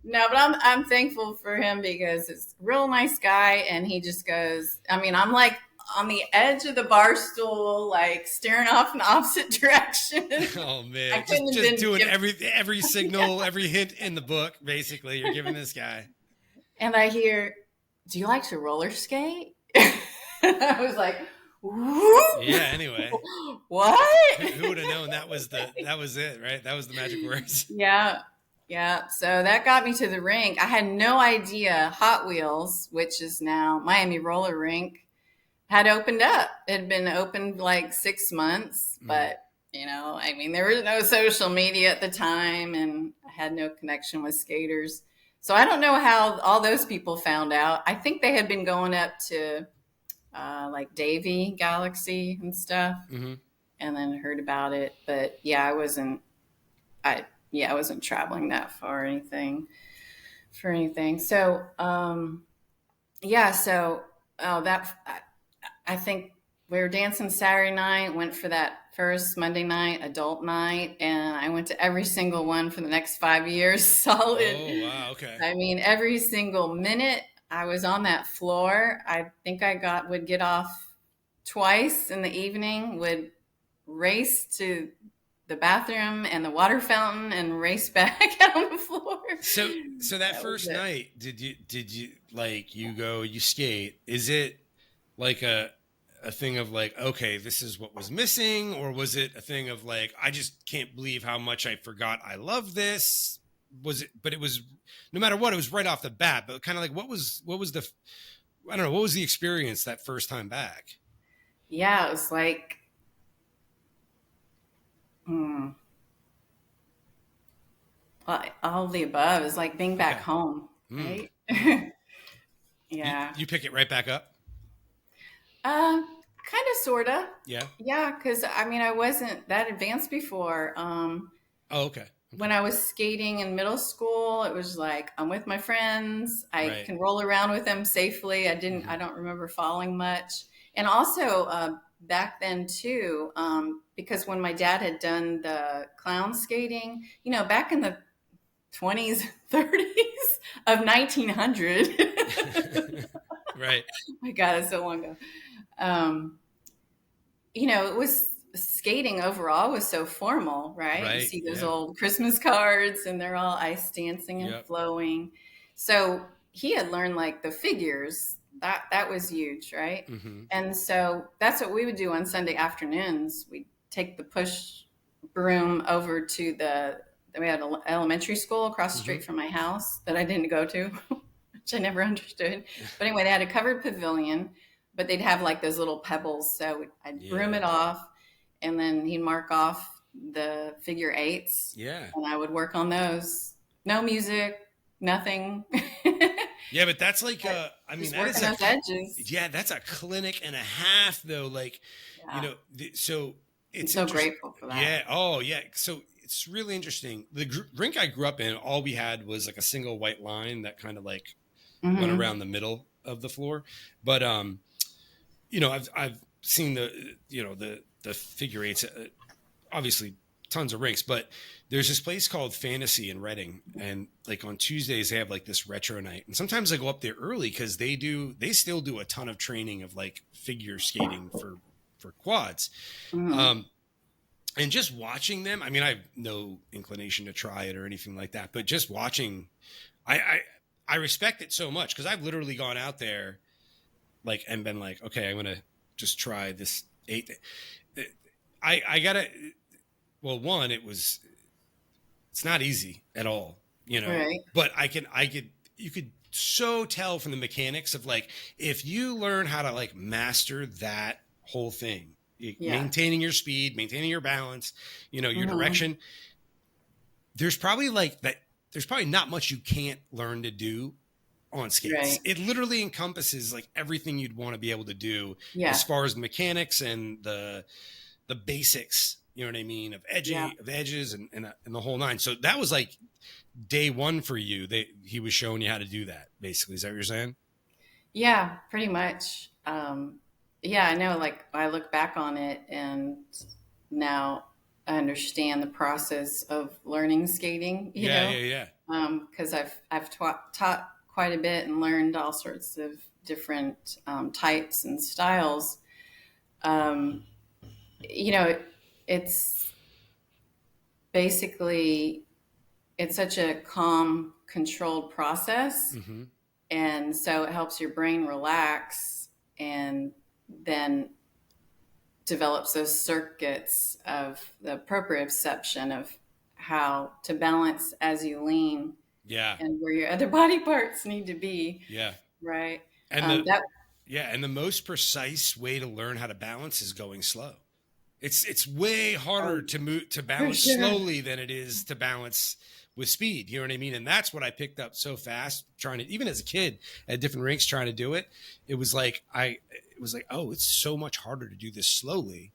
No, but I'm thankful for him because it's a real nice guy. And he just goes, I'm like on the edge of the bar stool, like staring off in the opposite direction. Oh, man. Just doing every signal, every hint in the book, basically, you're giving this guy. And I hear, do you like to roller skate? I was like, whoop. Yeah, anyway. What? Who would have known that was it, right? That was the magic words. Yeah. So that got me to the rink. I had no idea Hot Wheels, which is now Miami Roller Rink, had opened up. It had been open like 6 months, but there was no social media at the time, and I had no connection with skaters. So I don't know how all those people found out. I think they had been going up to like Davy Galaxy and stuff, and then heard about it. But yeah, I wasn't traveling that far or anything. So I think we were dancing Saturday night, went for that first Monday night, adult night, and I went to every single one for the next 5 years, solid. Oh, wow, okay. Every single minute I was on that floor. I think I would get off twice in the evening, would race to the bathroom and the water fountain and race back out on the floor. So that first night, did you like, you skate? Is it like a thing of like, okay, this is what was missing, or was it a thing of like, I just can't believe how much I forgot I love this? Was it? But it was, no matter what, it was right off the bat. But kind of like, what was the, I don't know, what was the experience that first time back? Yeah, it was like, hmm, all of the above. Is like being back Okay. home, Mm, right? mm. Yeah. You pick it right back up. Kind of, sorta. Yeah. Yeah, because I mean, I wasn't that advanced before. Oh, okay. When I was skating in middle school, it was like I'm with my friends. I Right. can roll around with them safely. I Hmm. don't remember falling much. And also back then too, because when my dad had done the clown skating, back in the 20s, 30s of 1900. Right. My God, that's so long ago. Um, it was skating overall was so formal, right? You Right. see those Yeah. old Christmas cards and they're all ice dancing and Yep. flowing. So he had learned like the figures. That was huge, right? Hmm. And so that's what we would do on Sunday afternoons. We'd take the push broom over to we had an elementary school across the Hmm. street from my house that I didn't go to, which I never understood. But anyway, they had a covered pavilion, but they'd have like those little pebbles. So I'd broom Yeah. it off, and then he'd mark off the figure eights, Yeah. and I would work on those. No music, nothing. Yeah, but that's like I mean Just that is working a those edges. yeah, that's a clinic and a half though. Like, Yeah. so I'm it's so interesting. grateful for that. Yeah. Oh, yeah. So it's really interesting. The rink I grew up in, all we had was like a single white line that kind of like went Hmm. around the middle of the floor. But I've seen the figure eights. Obviously tons of rinks, but there's this place called Fantasy in Reading, and like on Tuesdays they have like this retro night, and sometimes I go up there early because they still do a ton of training of like figure skating for quads. Hmm. um and just watching them, I mean, I have no inclination to try it or anything like that, but just watching, i i, I respect it so much because I've literally gone out there like and been like, okay, I'm gonna just try this eight. I gotta, well, one, it's not easy at all, Right. but you could so tell from the mechanics of like, if you learn how to like master that whole thing, Yeah. maintaining your speed, maintaining your balance, your Hmm. direction, there's probably like that. There's probably not much you can't learn to do on skates. Right. It literally encompasses like everything you'd want to be able to do Yeah. as far as the mechanics and the basics, you know what I mean, of Yeah. edges and the whole nine. So that was like day one for you. He was showing you how to do that, basically. Is that what you're saying? Yeah, pretty much. Yeah, I know. Like I look back on it, and now I understand the process of learning skating. Yeah, yeah, Because I've taught quite a bit and learned all sorts of different types and styles. Um, you know, it's basically it's such a calm, controlled process, yeah. Hmm. and so it helps your brain relax, and then develops those circuits of the proprioception of how to balance as you lean Yeah, and where your other body parts need to be, yeah. right? And the That yeah, and the most precise way to learn how to balance is going slow. It's way harder um, to move to for balance sure. slowly than it is to balance with speed. You know what I mean? And that's what I picked up so fast trying to, even as a kid at different rinks trying to do it. It was like, oh, it's so much harder to do this slowly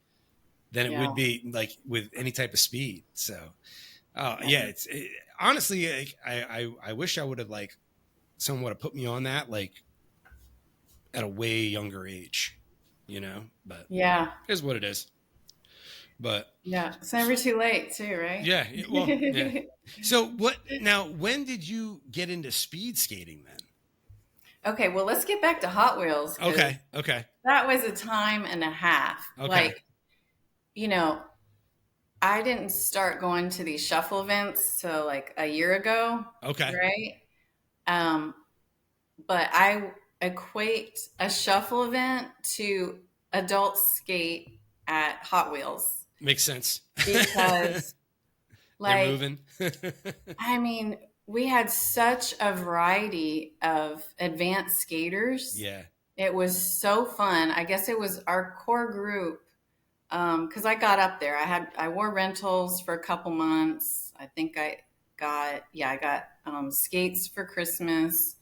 than it Yeah. would be like with any type of speed. So, yeah, honestly, like, I wish I would have like someone would have put me on that like at a way younger age, but Yeah. it is what it is. But Yeah. It's never too late, too, right? yeah, well, yeah. So what now, when did you get into speed skating then? Okay. Well, let's get back to Hot Wheels because Okay. Okay. that was a time and a half. Okay. Like, you know, I didn't start going to these shuffle events till like a year ago, Okay. right? Um, but I equate a shuffle event to adult skate at Hot Wheels Makes sense. because, They're like, moving. I mean, we had such a variety of advanced skaters. Yeah. It was so fun. I guess it was our core group. Because I got up there. I wore rentals for a couple months. I think I got skates for Christmas,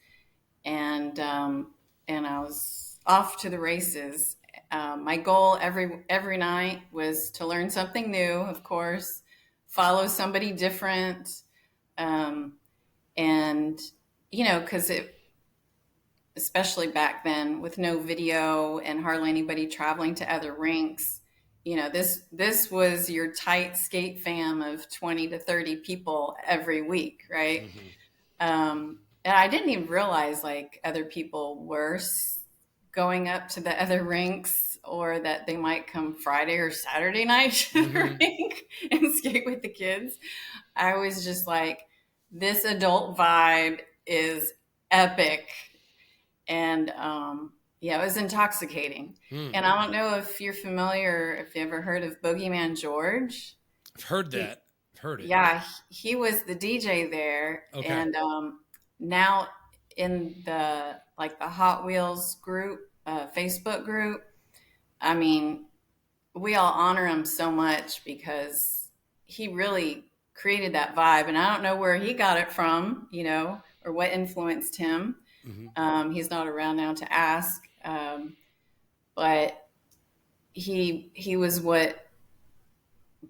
and I was off to the races. My goal every night was to learn something new, of course, follow somebody different, um, and because it, especially back then with no video and hardly anybody traveling to other rinks, this was your tight skate fam of 20 to 30 people every week, right? And I didn't even realize like other people were going up to the other rinks, or that they might come Friday or Saturday night to the rink and skate with the kids. I was just like, this adult vibe is epic. And yeah, it was intoxicating. And I don't know if you're familiar, if you ever heard of Boogeyman George. I've heard that. I've heard it. Yeah, he was the DJ there. Okay. And now in the Hot Wheels group, Facebook group, I mean, we all honor him so much because he really created that vibe. And I don't know where he got it from, or what influenced him. He's not around now to ask, but he was what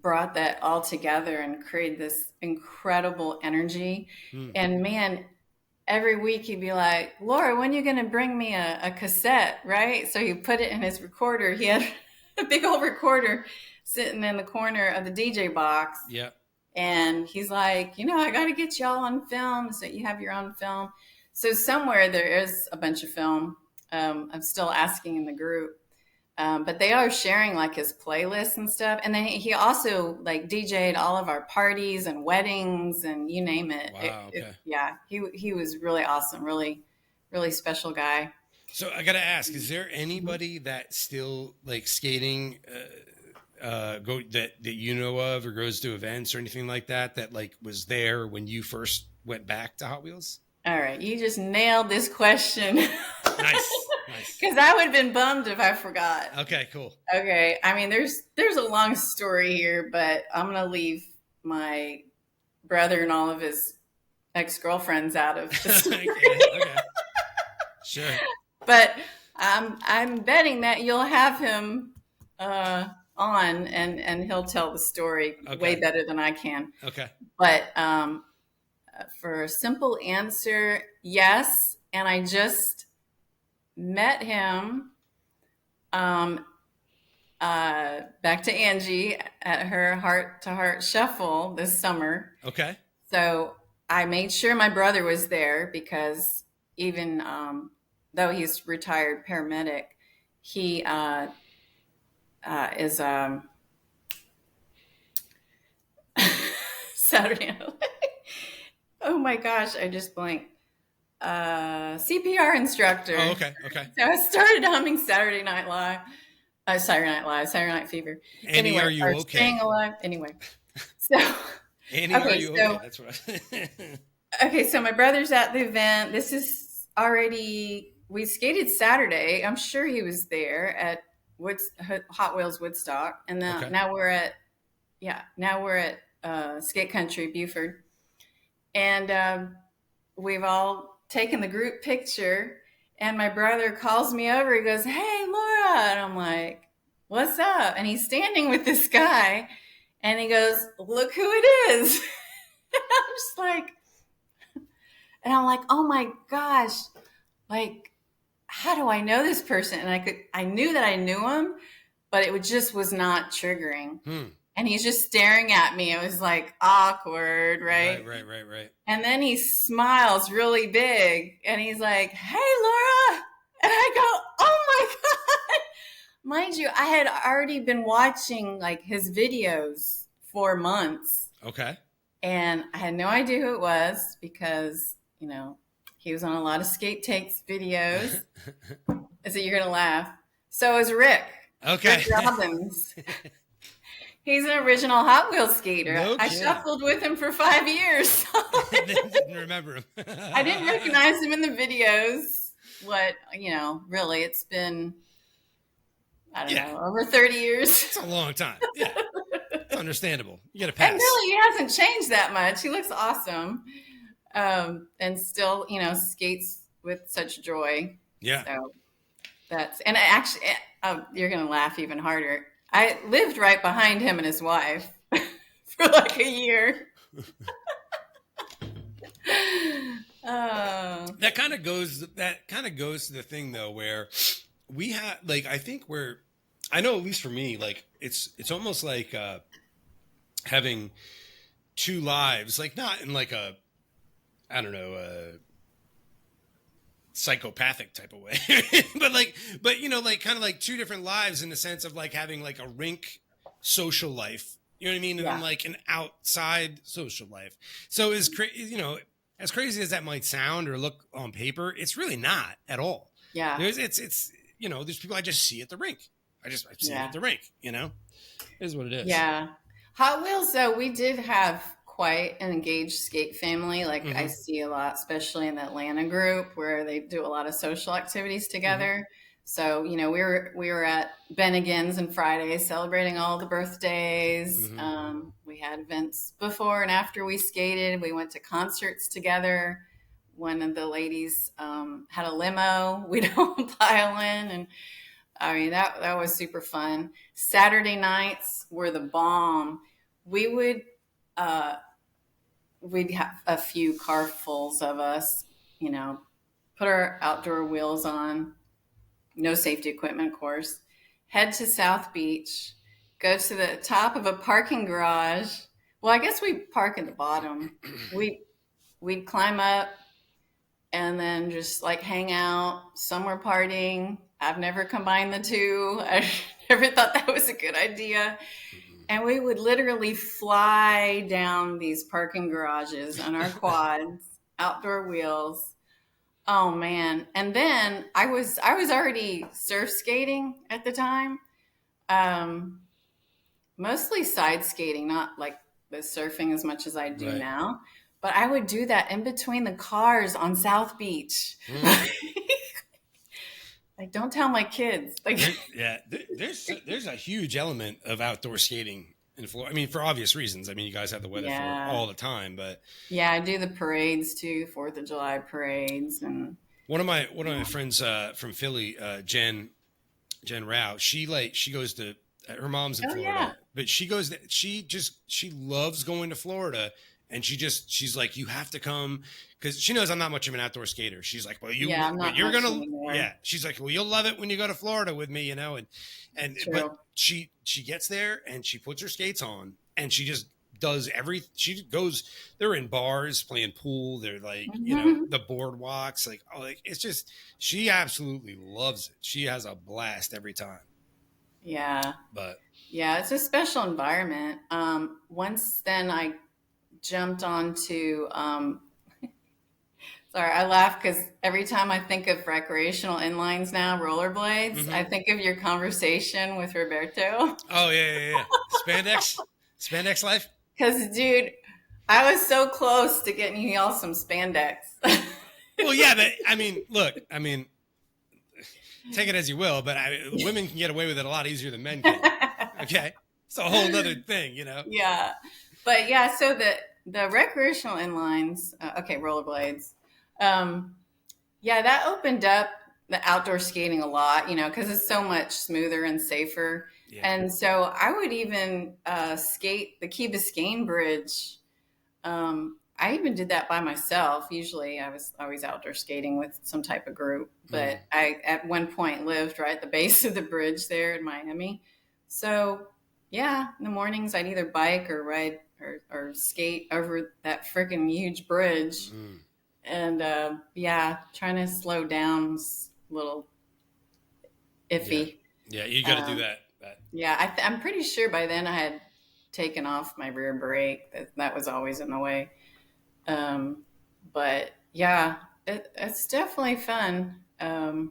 brought that all together and created this incredible energy. And man, every week he'd be like, Laura, when are you going to bring me a cassette, right? So he put it in his recorder. He had a big old recorder sitting in the corner of the DJ box. Yeah. And he's like, I got to get y'all on film so you have your own film. So somewhere there is a bunch of film. I'm still asking in the group. But they are sharing like his playlists and stuff. And then he also like DJ'd all of our parties and weddings and you name it. Wow. Okay. Yeah. He was really awesome. Really, really special guy. So I got to ask, is there anybody that still like skating, that you know of, or goes to events or anything like that like was there when you first went back to Hot Wheels? All right. You just nailed this question. Nice. Because I would have been bummed if I forgot. Okay, cool. Okay. I mean, there's a long story here, but I'm going to leave my brother and all of his ex-girlfriends out of this. Okay. Sure. But I'm betting that you'll have him on and he'll tell the story way better than I can. Okay. But for a simple answer, yes. And I just met him back to Angie at her Heart to Heart Shuffle this summer. Okay. So I made sure my brother was there because even though he's retired paramedic, he is Saturday Night Live. Oh my gosh, I just blanked. CPR instructor. Oh, okay. So I started humming Saturday Night Fever. Annie, are you okay? Staying Alive. Anyway. So Annie, are you okay? That's what okay, so my brother's at the event. This is already, we skated Saturday. I'm sure he was there at Hot Wheels Woodstock. And then now we're at Skate Country, Buford. And we've all taken the group picture. And my brother calls me over. He goes, "Hey, Laura." And I'm like, "What's up?" And he's standing with this guy. And he goes, "Look who it is." And I'm like, oh my gosh, like, how do I know this person? And I knew that I knew him, but it just was not triggering. And he's just staring at me. It was like awkward, right? Right. And then he smiles really big and he's like, "Hey, Laura." And I go, "Oh my God." Mind you, I had already been watching like his videos for months. Okay. And I had no idea who it was because, He was on a lot of skate takes videos. I said, you're going to laugh. So is Rick. Okay. Rick Robbins. He's an original Hot Wheels skater. No I kidding. shuffled with him for 5 years. Didn't remember him. I didn't recognize him in the videos. Really, it's been, I don't know, over 30 years. It's a long time. Yeah. It's understandable. You get a pass. And really, he hasn't changed that much. He looks awesome. And still, skates with such joy. Yeah. So and actually, you're going to laugh even harder. I lived right behind him and his wife for like a year. That kind of goes to the thing though, where we have, like, I know at least for me, like it's almost like having two lives, like not in like a, I don't know, psychopathic type of way, but like kind of like two different lives in the sense of like having like a rink social life, you know what I mean? And then like an outside social life. So as crazy as that might sound or look on paper, it's really not at all. Yeah. It's there's people I just see at the rink. I've seen it at the rink, it is what it is. Yeah. Hot Wheels, though, we did have quite an engaged skate family. Like I see a lot, especially in the Atlanta group where they do a lot of social activities together. So, we were at Bennigan's and Fridays celebrating all the birthdays. We had events before and after we skated. We went to concerts together. One of the ladies had a limo. We'd all pile in, and I mean, that was super fun. Saturday nights were the bomb. We would, we'd have a few carfuls of us, put our outdoor wheels on, no safety equipment, of course, head to South Beach, go to the top of a parking garage. Well, I guess we park at the bottom. We'd climb up and then just like hang out. Some were partying. I've never combined the two. I never thought that was a good idea. And we would literally fly down these parking garages on our quads, outdoor wheels. Oh man. And then I was already surf skating at the time. Mostly side skating, not like the surfing as much as I do now. But I would do that in between the cars on South Beach. Like, don't tell my kids. Like, there's a huge element of outdoor skating in Florida. I mean, for obvious reasons. I mean, you guys have the weather for it all the time, but yeah, I do the parades too, 4th of July parades, and one of my friends from Philly, Jen Rao. She goes to her mom's in Florida, but she loves going to Florida. And she's like, you have to come, because she knows I'm not much of an outdoor skater. She's like, well, you're gonna, she's like, well, you'll love it when you go to Florida with me, and but she gets there and she puts her skates on and she just does she goes. They're in bars playing pool. They're like, the boardwalks, it's just, she absolutely loves it. She has a blast every time. Yeah, but yeah, it's a special environment. Once then I jumped onto sorry, I laugh because every time I think of recreational inlines now, rollerblades, I think of your conversation with Roberto. Oh yeah. Spandex life. Because dude, I was so close to getting you all some spandex. Well, yeah, but take it as you will, but women can get away with it a lot easier than men can. Okay, it's a whole other thing, Yeah, but yeah, so the recreational inlines, rollerblades, that opened up the outdoor skating a lot, because it's so much smoother and safer. Yeah. And so I would even skate the Key Biscayne Bridge. I even did that by myself. Usually I was always outdoor skating with some type of group, but I at one point lived right at the base of the bridge there in Miami. So yeah, in the mornings I'd either bike or ride or skate over that freaking huge bridge. And trying to slow down was a little iffy. Yeah, you got to do that. Yeah, I'm pretty sure by then I had taken off my rear brake. That was always in the way. But yeah, it's definitely fun. A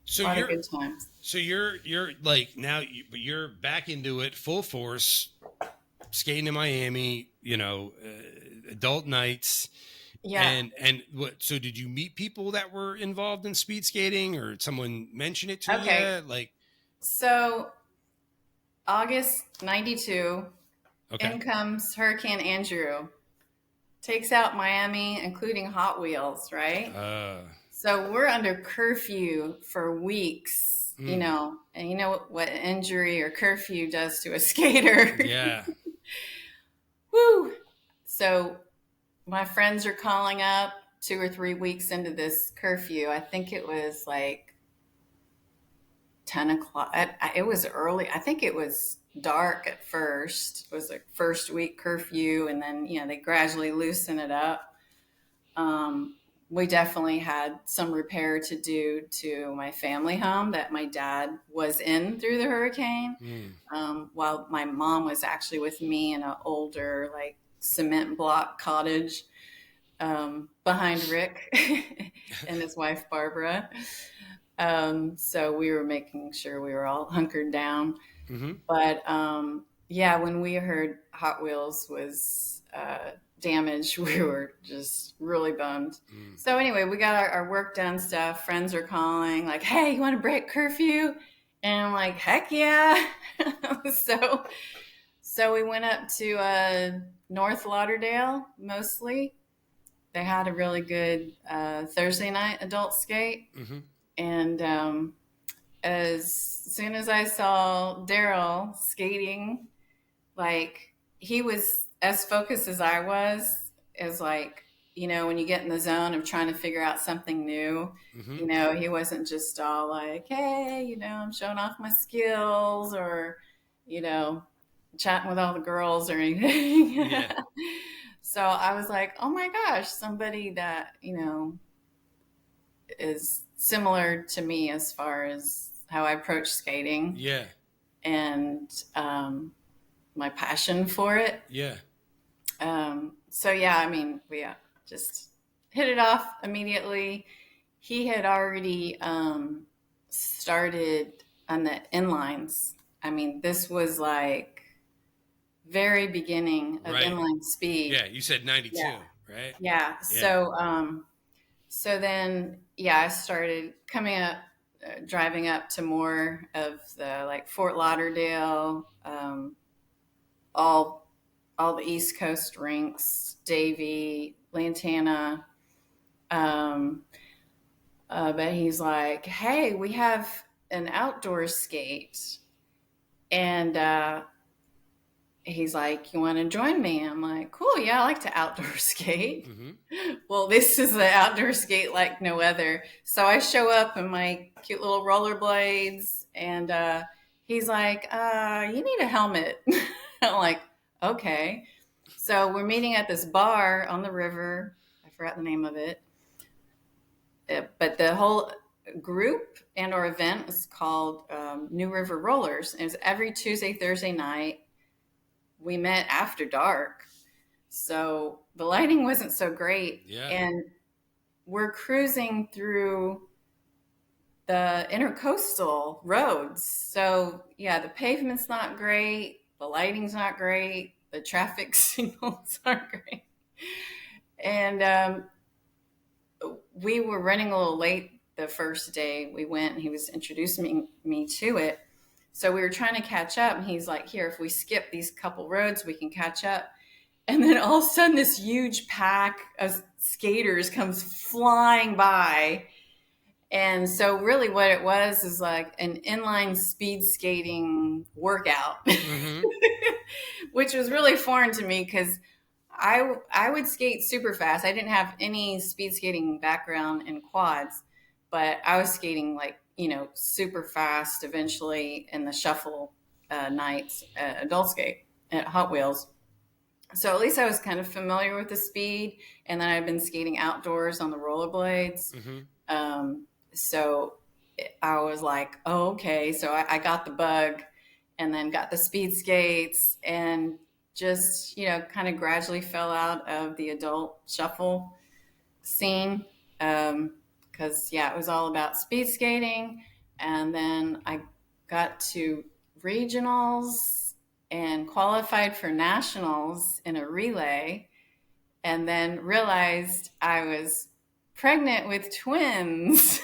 So lot of you're good times. so you're like now you're back into it full force, skating in Miami. Adult nights. Yeah. And what? So did you meet people that were involved in speed skating, or someone mention it to Okay. you? Like, So August 92, okay, in comes Hurricane Andrew, takes out Miami, including Hot Wheels, right? uh, So we're under curfew for weeks, mm, and you know what injury or curfew does to a skater. yeah, Woo! So my friends are calling up 2 or 3 weeks into this curfew. I think it was like 10 o'clock. It was early. I think it was dark at first. It was a first week curfew, and then, they gradually loosen it up. Um, we definitely had some repair to do to my family home that my dad was in through the hurricane, mm, while my mom was actually with me in an older, like, cement block cottage behind Rick and his wife, Barbara. So we were making sure we were all hunkered down. mm-hmm, But yeah, when we heard Hot Wheels was damaged, we were just really bummed. mm. So anyway, we got our work done stuff. Friends are calling, like, "Hey, you want to break curfew?" And I'm like, "Heck yeah!" so so we went up to North Lauderdale mostly. They had a really good Thursday night adult skate, Mm-hmm. and as soon as I saw Daryl skating, like, he was as focused as I was, as, like, when you get in the zone of trying to figure out something new, Mm-hmm. he wasn't just all like, "Hey, I'm showing off my skills," or, you know, chatting with all the girls or anything. Yeah. So I was like, oh my gosh, somebody that, is similar to me as far as how I approach skating Yeah. and my passion for it. Yeah. So yeah, I mean, we just hit it off immediately. He had already started on the inlines. I mean, this was like very beginning of Right. inline speed. Yeah. You said 92, Yeah. right? Yeah. Yeah. So then, yeah, I started coming up, driving up to more of the, like, Fort Lauderdale, all all the East Coast rinks, Davie, Lantana. Um, but he's like, "Hey, we have an outdoor skate," and he's like, "You want to join me?" I'm like, "Cool, yeah, I like to outdoor skate." Mm-hmm. Well, this is the outdoor skate like no other. So I show up in my cute little rollerblades, and he's like, "You need a helmet." I'm like, "Okay." So we're meeting at this bar on the river. I forgot the name of it. But the whole group and or event is called New River Rollers. And it was every Tuesday, Thursday night. We met after dark. So the lighting wasn't so great. Yeah. And we're cruising through the intercoastal roads. So yeah, the pavement's not great, the lighting's not great, the traffic signals aren't great. And we were running a little late the first day we went, and he was introducing me to it. So we were trying to catch up, and he's like, "Here, if we skip these couple roads, we can catch up." And then all of a sudden, this huge pack of skaters comes flying by. And so really what it was is like an inline speed skating workout, Mm-hmm. which was really foreign to me because I would skate super fast. I didn't have any speed skating background in quads, but I was skating, like, super fast eventually in the shuffle nights at adult skate at Hot Wheels. So at least I was kind of familiar with the speed, and then I'd been skating outdoors on the rollerblades. Mm-hmm. So I was like, oh, okay. So I got the bug, and then got the speed skates, and just, kind of gradually fell out of the adult shuffle scene. Because it was all about speed skating. And then I got to regionals and qualified for nationals in a relay, and then realized I was pregnant with twins.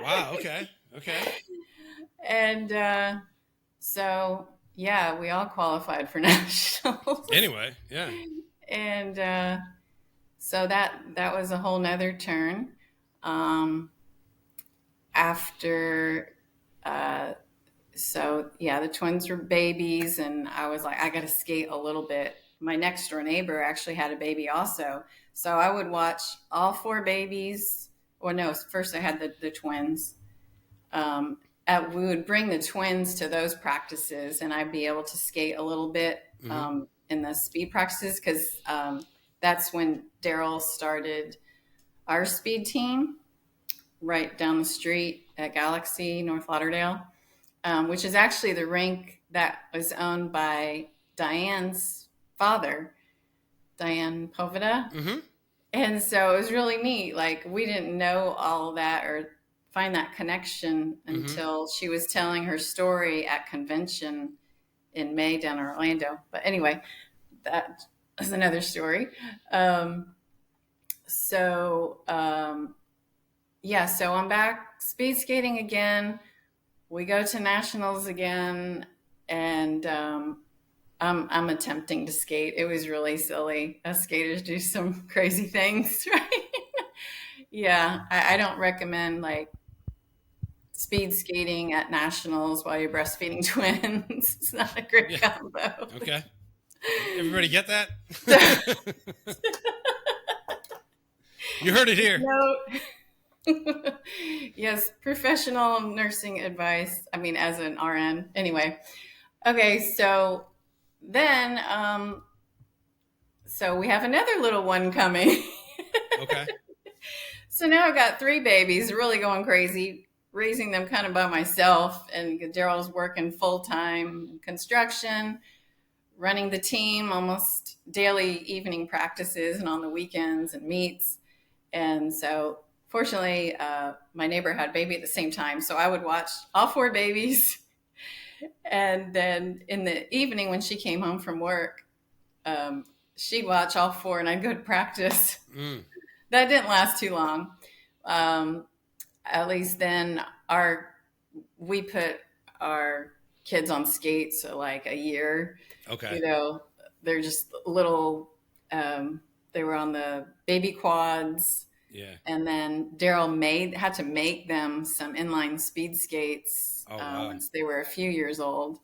Wow. Okay. And so, we all qualified for nationals. Anyway, yeah. And so that was a whole nother turn. After, the twins were babies, and I was like, I got to skate a little bit. My next door neighbor actually had a baby also. So I would watch all 4 babies. Or no, first I had the twins. We would bring the twins to those practices, and I'd be able to skate a little bit in the speed practices, because that's when Daryl started our speed team right down the street at Galaxy, North Lauderdale, which is actually the rink that was owned by Diane's father, Diane Poveda. Mm-hmm. And so it was really neat. Like, we didn't know all of that or find that connection until she was telling her story at convention in May down in Orlando. But anyway, that is another story. So I'm back speed skating again. We go to nationals again, and I'm attempting to skate. It was really silly. Us skaters do some crazy things, right? I don't recommend like speed skating at nationals while you're breastfeeding twins. It's not a great combo. Okay. Everybody get that? You heard it here. No. Yes, professional nursing advice. I mean, as an RN. Anyway. Okay, so then, so we have another little one coming. Okay. So now I've got 3 babies, really going crazy, raising them kind of by myself. And Daryl's working full-time construction, running the team, almost daily evening practices and on the weekends and meets. And so fortunately, my neighbor had a baby at the same time. So I would watch all 4 babies. And then in the evening when she came home from work, she'd watch all 4 and I'd go to practice. That didn't last too long. At least then we put our kids on skates for like a year. Okay. They're just little, they were on the baby quads. Yeah. And then Daryl had to make them some inline speed skates once they were a few years old.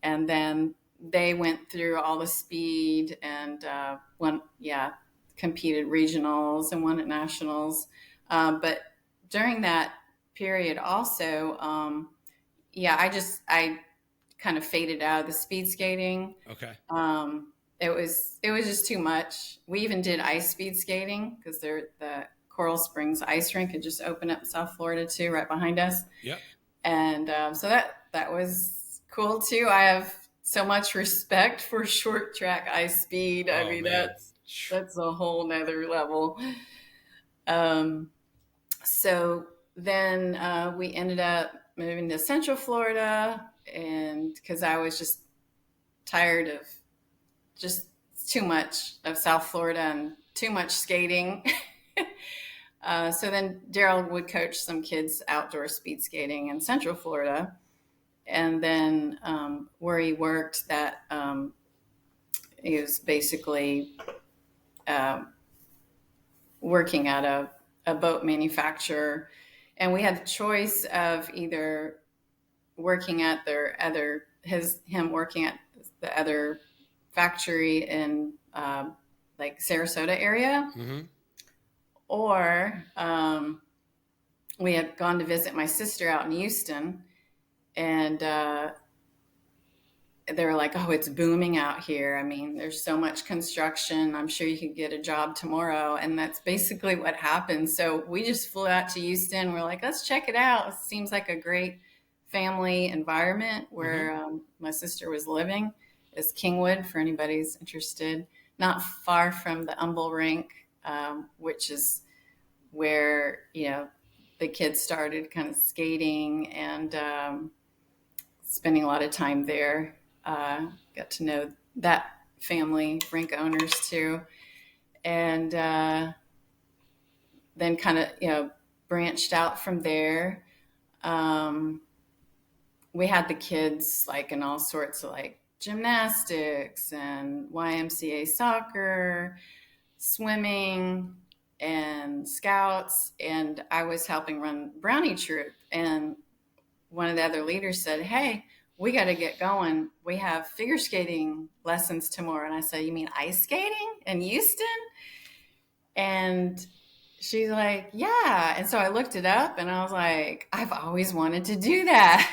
And then they went through all the speed and competed regionals and won at nationals. But during that period also, I kind of faded out of the speed skating. Okay. It was just too much. We even did ice speed skating because the Coral Springs ice rink had just opened up in South Florida too, right behind us. Yep. And so that was cool too. I have so much respect for short track ice speed. I mean, man. that's a whole nother level. So then we ended up moving to Central Florida, and because I was just tired of just too much of South Florida and too much skating. So then Daryl would coach some kids outdoor speed skating in Central Florida. And then where he worked, he was basically working at a boat manufacturer. And we had the choice of either working at him working at the other factory in like Sarasota area, or we had gone to visit my sister out in Houston, and they were like, "Oh, it's booming out here. I mean, there's so much construction. I'm sure you could get a job tomorrow." And that's basically what happened. So we just flew out to Houston. We're like, let's check it out. It seems like a great family environment where my sister was living. It's Kingwood, for anybody who's interested, not far from the Humble Rink, which is where, the kids started kind of skating and spending a lot of time there. Got to know that family, rink owners too. And then kind of, branched out from there. We had the kids like in all sorts of like gymnastics and YMCA soccer, swimming, and scouts. And I was helping run Brownie Troop. And one of the other leaders said, "Hey, we got to get going. We have figure skating lessons tomorrow." And I said, "You mean ice skating in Houston?" And she's like, "Yeah." And so I looked it up and I was like, I've always wanted to do that.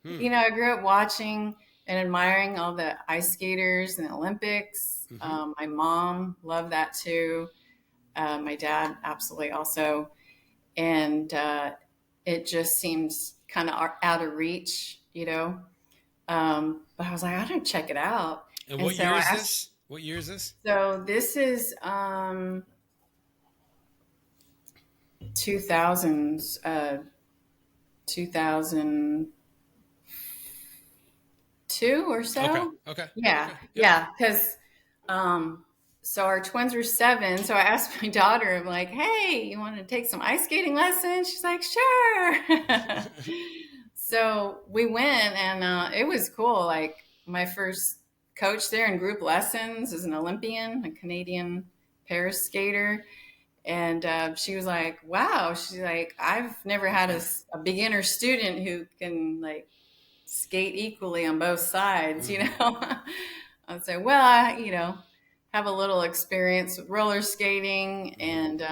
I grew up watching and admiring all the ice skaters in the Olympics. My mom loved that too. My dad absolutely also. And it just seems kind of out of reach, but I was like, I don't check it out. And what year is this? What year is this? So this is 2000s, 2002 or so. Okay. Yeah. Because so our twins were 7. So I asked my daughter, I'm like, "Hey, you want to take some ice skating lessons?" She's like, "Sure." So we went and it was cool. Like my first coach there in group lessons is an Olympian, a Canadian pair skater. And she was like, "Wow." She's like, "I've never had a beginner student who can like skate equally on both sides, I said, "Well, I have a little experience with roller skating. And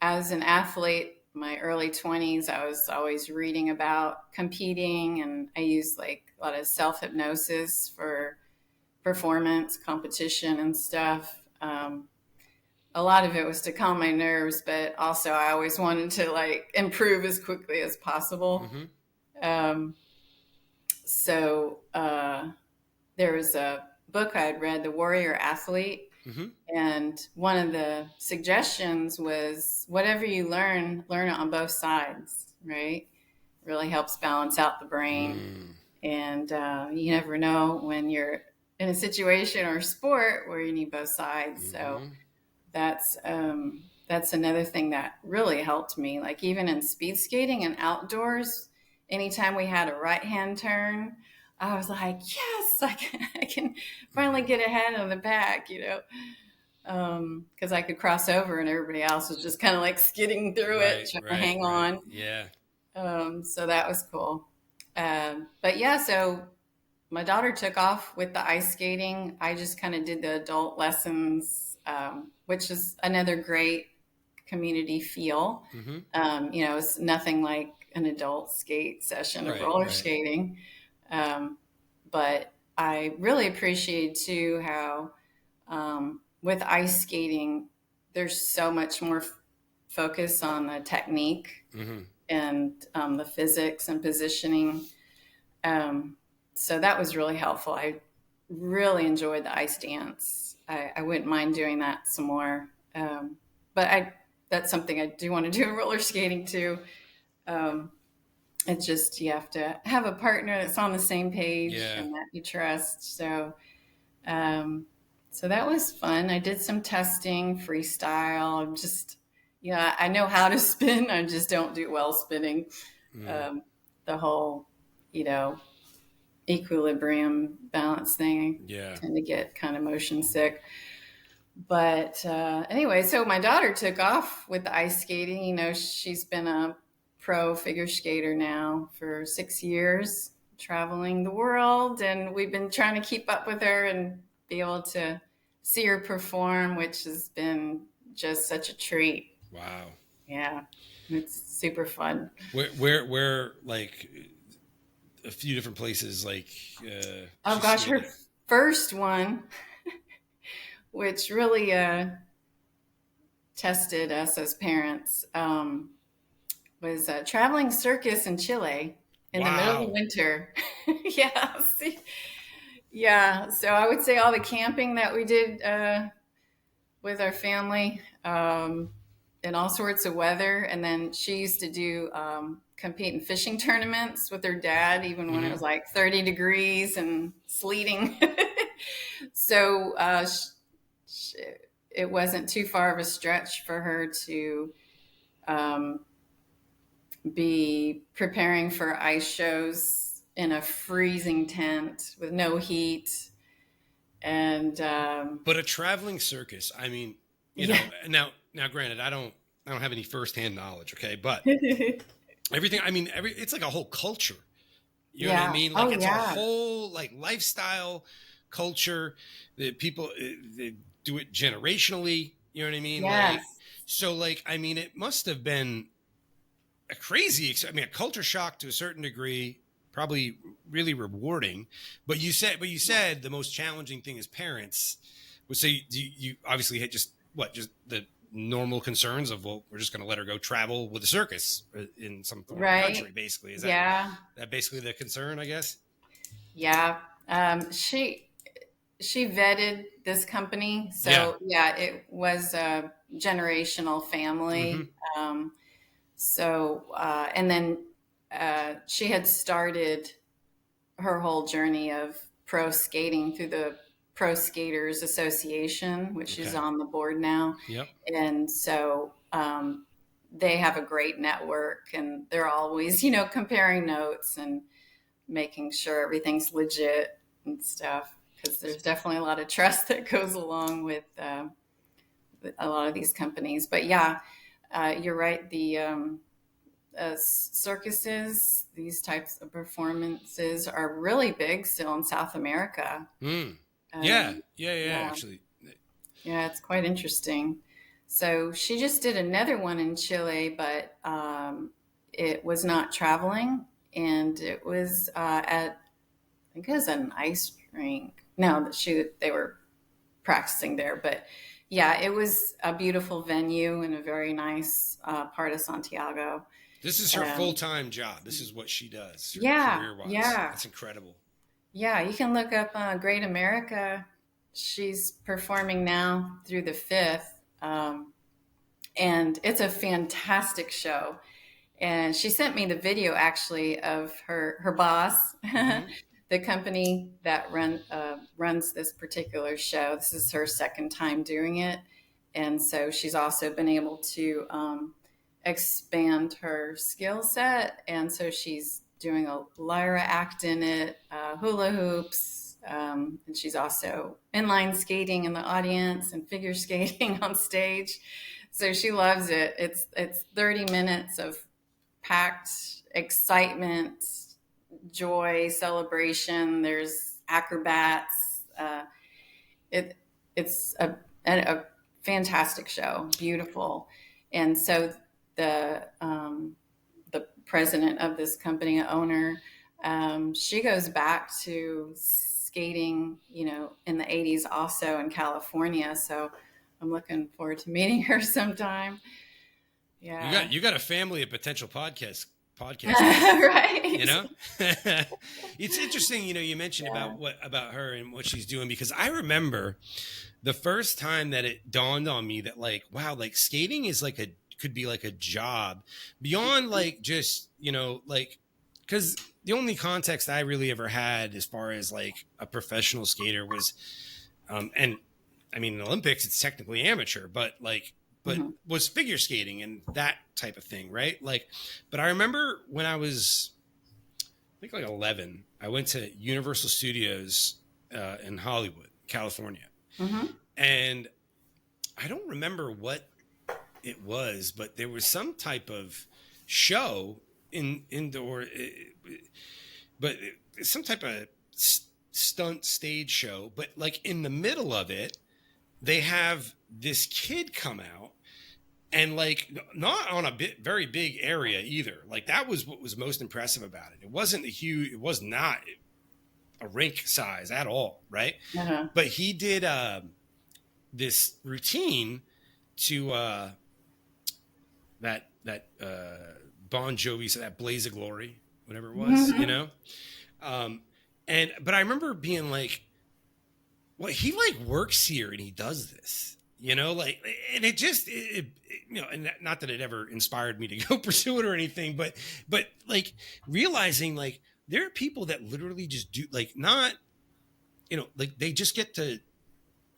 as an athlete, my early 20s, I was always reading about competing. And I used like a lot of self-hypnosis for performance, competition and stuff. A lot of it was to calm my nerves, but also I always wanted to like improve as quickly as possible. So there was a book I'd read, The Warrior Athlete. And one of the suggestions was whatever you learn it on both sides, right? Really helps balance out the brain. And you never know when you're in a situation or a sport where you need both sides. So that's another thing that really helped me. Like even in speed skating and outdoors, anytime we had a right hand turn, I was like, yes, I can finally get ahead of the pack, because I could cross over and everybody else was just kind of like skidding through it, trying to hang on. Yeah. So that was cool. But yeah, so my daughter took off with the ice skating. I just kind of did the adult lessons, which is another great community feel. It's nothing like an adult skate session of roller skating. But I really appreciate too how with ice skating, there's so much more focus on the technique and the physics and positioning. So that was really helpful. I really enjoyed the ice dance. I wouldn't mind doing that some more. But that's something I do want to do in roller skating too. It's just you have to have a partner that's on the same page and that you trust. So that was fun. I did some testing, freestyle. Just I know how to spin. I just don't do well spinning. The whole equilibrium balance thing. I tend to get kind of motion sick. But anyway, so my daughter took off with the ice skating. She's been a pro figure skater now for 6 years, traveling the world. And we've been trying to keep up with her and be able to see her perform, which has been just such a treat. Wow. Yeah. It's super fun. Where like a few different places, like oh gosh, her first one, which really tested us as parents, was a traveling circus in Chile in the middle of winter. Yeah. So I would say all the camping that we did with our family, in all sorts of weather. And then she used to do compete in fishing tournaments with her dad, even when it was like 30 degrees and sleeting. So it wasn't too far of a stretch for her to be preparing for ice shows in a freezing tent with no heat. And but a traveling circus, I mean, you know, now granted, I don't have any firsthand knowledge, okay, but everything, I mean, it's like a whole culture. You know what I mean? Like it's a whole like lifestyle culture that people they do it generationally. You know what I mean? Yes. Like, so like, I mean, it must have been a crazy, I mean, a culture shock to a certain degree, probably really rewarding. But you said the most challenging thing as parents was, say, you obviously had just the normal concerns of, well, we're just going to let her go travel with a circus in some foreign country, basically. Is that basically the concern, I guess? Yeah. She vetted this company. So it was a generational family. And then she had started her whole journey of pro skating through the Pro Skaters Association, which is on the board now. Yep. And so they have a great network, and they're always, comparing notes and making sure everything's legit and stuff, because there's definitely a lot of trust that goes along with a lot of these companies. But you're right. The circuses, these types of performances are really big still in South America. Actually. Yeah, it's quite interesting. So she just did another one in Chile, but it was not traveling, and it was I think it was an ice rink. No, they were practicing there, but it was a beautiful venue in a very nice part of Santiago. This is her full-time job. This is what she does. Career-wise. That's incredible. Yeah, you can look up Great America. She's performing now through the 5th. And it's a fantastic show. And she sent me the video, actually, of her boss, the company that runs this particular show. This is her second time doing it. And so she's also been able to expand her skill set. And so she's doing a lyra act in it, hula hoops, and she's also inline skating in the audience and figure skating on stage. So she loves it. It's 30 minutes of packed excitement, joy, celebration. There's acrobats. It's a fantastic show, beautiful. And so the president of this company, owner, she goes back to skating, in the 80s also in California. So I'm looking forward to meeting her sometime. Yeah. You got a family of potential podcast right. It's interesting, you mentioned about her and what she's doing, because I remember the first time that it dawned on me that, like, wow, like skating is could be like a job beyond like just, because the only context I really ever had as far as like a professional skater was, and I mean, in the Olympics, it's technically amateur, but was figure skating and that type of thing. Right. But I remember when I was, I think like 11, I went to Universal Studios in Hollywood, California. And I don't remember what it was, but there was some type of show indoor, but some type of stunt stage show. But like in the middle of it, they have this kid come out, and like not on a very big area either. Like that was what was most impressive about it. It wasn't it was not a rink size at all, right? But he did this routine to that Bon Jovi, that Blaze of Glory, whatever it was, but I remember being like, well, he like works here and he does this, you know, like, and it just, you know, and not that it ever inspired me to go pursue it or anything, but like realizing like there are people that literally just do like not, you know, like they just get to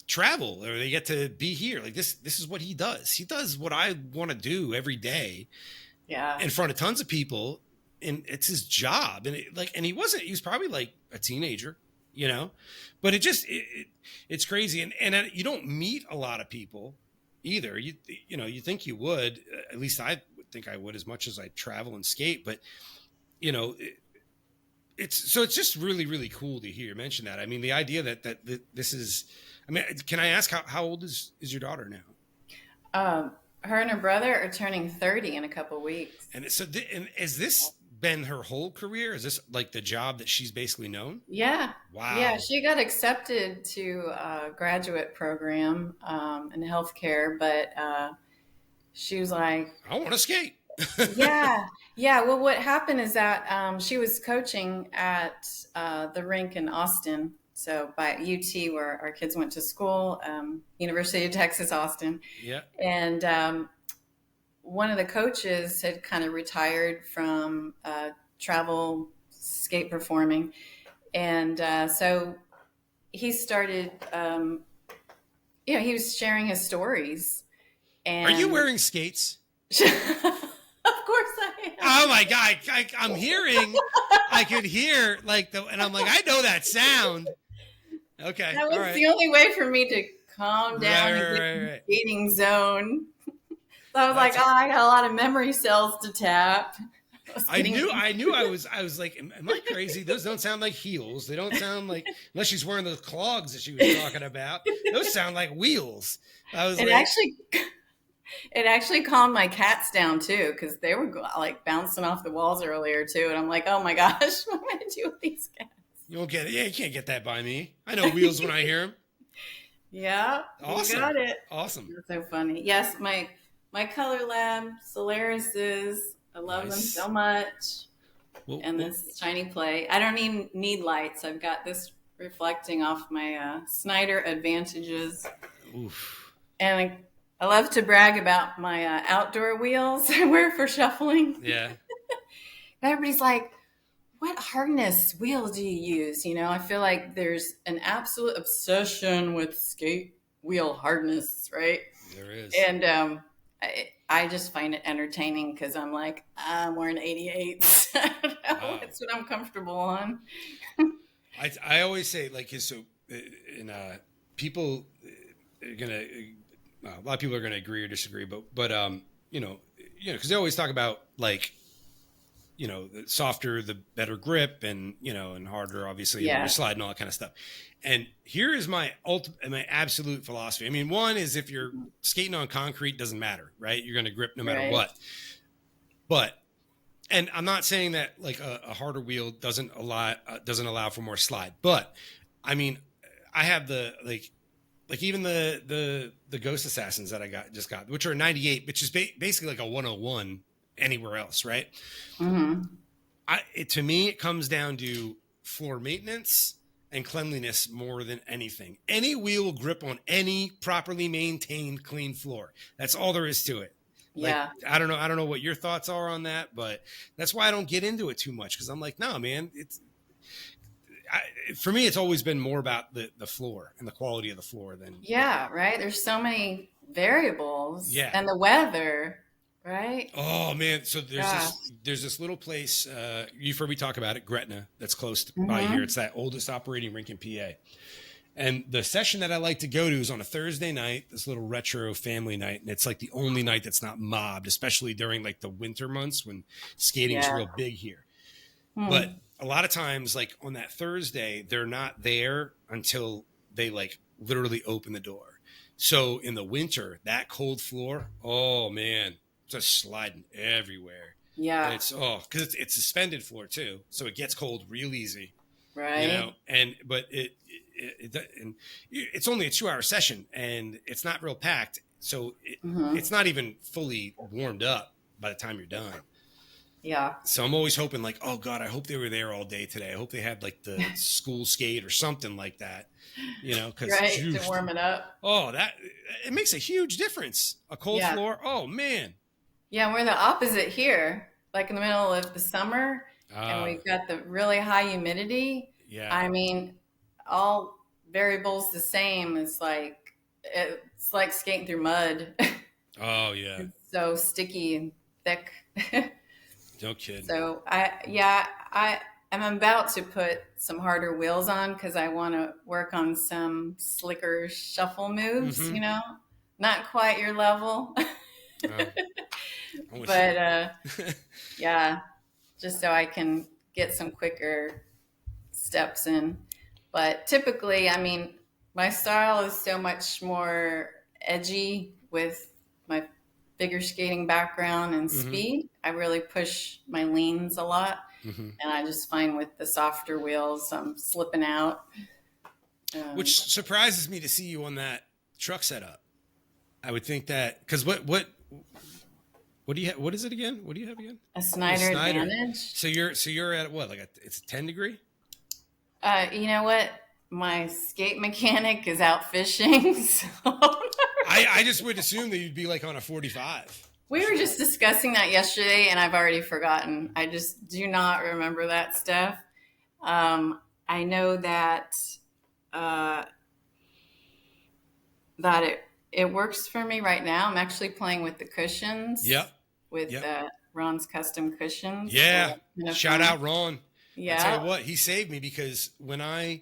travel or they get to be here. Like this is what he does. He does what I want to do every day Yeah. in front of tons of people. And it's his job. And and he was probably like a teenager, you know, but it's crazy. And you don't meet a lot of people either. You know, you think you would, at least I would think I would, as much as I travel and skate, but you know, it's just really, really cool to hear you mention that. I mean, the idea that this is, I mean, can I ask how old is your daughter now? Her and her brother are turning 30 in a couple weeks. And so, and is this been her whole career? Is this like the job that she's basically known? Yeah. Wow. Yeah, she got accepted to a graduate program in healthcare, but she was like, I want to skate. yeah. Well, what happened is that she was coaching at the rink in Austin. So by UT, where our kids went to school, University of Texas, Austin. Yeah. And one of the coaches had kind of retired from travel skate performing. And so he started, he was sharing his stories. And are you wearing skates? Of course I am. Oh my God. I'm hearing, I could hear and I'm like, I know that sound. Okay. That was the only way for me to calm down and get in the skating zone. So I was I got a lot of memory cells to tap. I knew I was like, am I crazy? Those don't sound like heels. They don't sound like, unless she's wearing those clogs that she was talking about. Those sound like wheels. It actually calmed my cats down too, because they were like bouncing off the walls earlier too. And I'm like, oh my gosh, what am I going to do with these cats? You won't get it. Yeah, you can't get that by me. I know wheels when I hear them. Yeah, awesome. You got it. Awesome. That's so funny. Yes, my Color Lab Solarises. I love them so much. And this shiny play. I don't even need lights. I've got this reflecting off my Snyder Advantages. Oof. And I love to brag about my outdoor wheels I wear for shuffling. Yeah. Everybody's like, what hardness wheels do you use? You know, I feel like there's an absolute obsession with skate wheel hardness, right? There is. And I just find it entertaining because I'm like, I'm wearing 88s. Wow. That's what I'm comfortable on. I always say, like, so, people are going to, a lot of people are going to agree or disagree, but you know, because they always talk about, like, you know, the softer, the better grip, and, you know, and harder, obviously, and slide and all that kind of stuff. And here is my absolute philosophy. I mean, one is if you're skating on concrete, doesn't matter, right? You're going to grip no matter what. But, and I'm not saying that like a harder wheel doesn't allow for more slide. But I mean, I have the like even the Ghost Assassins that I just got, which are 98, which is basically like a 101 anywhere else, right? Mm-hmm. To me, it comes down to floor maintenance and cleanliness more than anything. Any wheel will grip on any properly maintained, clean floor. That's all there is to it. Yeah. Like, I don't know what your thoughts are on that, but that's why I don't get into it too much. Cause I'm like, no, man, for me, it's always been more about the floor and the quality of the floor than. Yeah. Right. There's so many variables. Yeah. And the weather. Right. Oh man. So there's this little place, you've heard me talk about it, Gretna, that's close by here. It's that oldest operating rink in PA. And the session that I like to go to is on a Thursday night, this little retro family night. And it's like the only night that's not mobbed, especially during like the winter months when skating is real big here. But a lot of times, like on that Thursday, they're not there until they like literally open the door. So in the winter, that cold floor, oh man, just sliding everywhere. Yeah. And because it's suspended floor too. So it gets cold real easy. Right. You know, but it's only a 2-hour session and it's not real packed. So it's not even fully warmed up by the time you're done. Yeah. So I'm always hoping like, oh God, I hope they were there all day today. I hope they had like the school skate or something like that, you know, cause to warm it up. Oh, it makes a huge difference. A cold floor. Oh man. Yeah, we're the opposite here. Like in the middle of the summer, and we've got the really high humidity. Yeah. I mean, all variables the same. It's like skating through mud. Oh yeah. It's so sticky and thick. No kidding. So I'm about to put some harder wheels on because I want to work on some slicker shuffle moves. You know, not quite your level. But yeah, just so I can get some quicker steps in. But typically, I mean, my style is so much more edgy with my figure skating background and speed. I really push my leans a lot. And I just find with the softer wheels, I'm slipping out. Which surprises me to see you on that truck setup. I would think that, because what do you have? What is it again? What do you have again? A Snyder Advantage. So you're at what? Like it's a 10 degree? You know what? My skate mechanic is out fishing. So I just would assume that you'd be like on a 45. We were just discussing that yesterday, and I've already forgotten. I just do not remember that stuff. I know that it works for me right now. I'm actually playing with the cushions. Yep. With Ron's custom cushions. Yeah. Shout out Ron. Yeah. I tell you what, he saved me because when I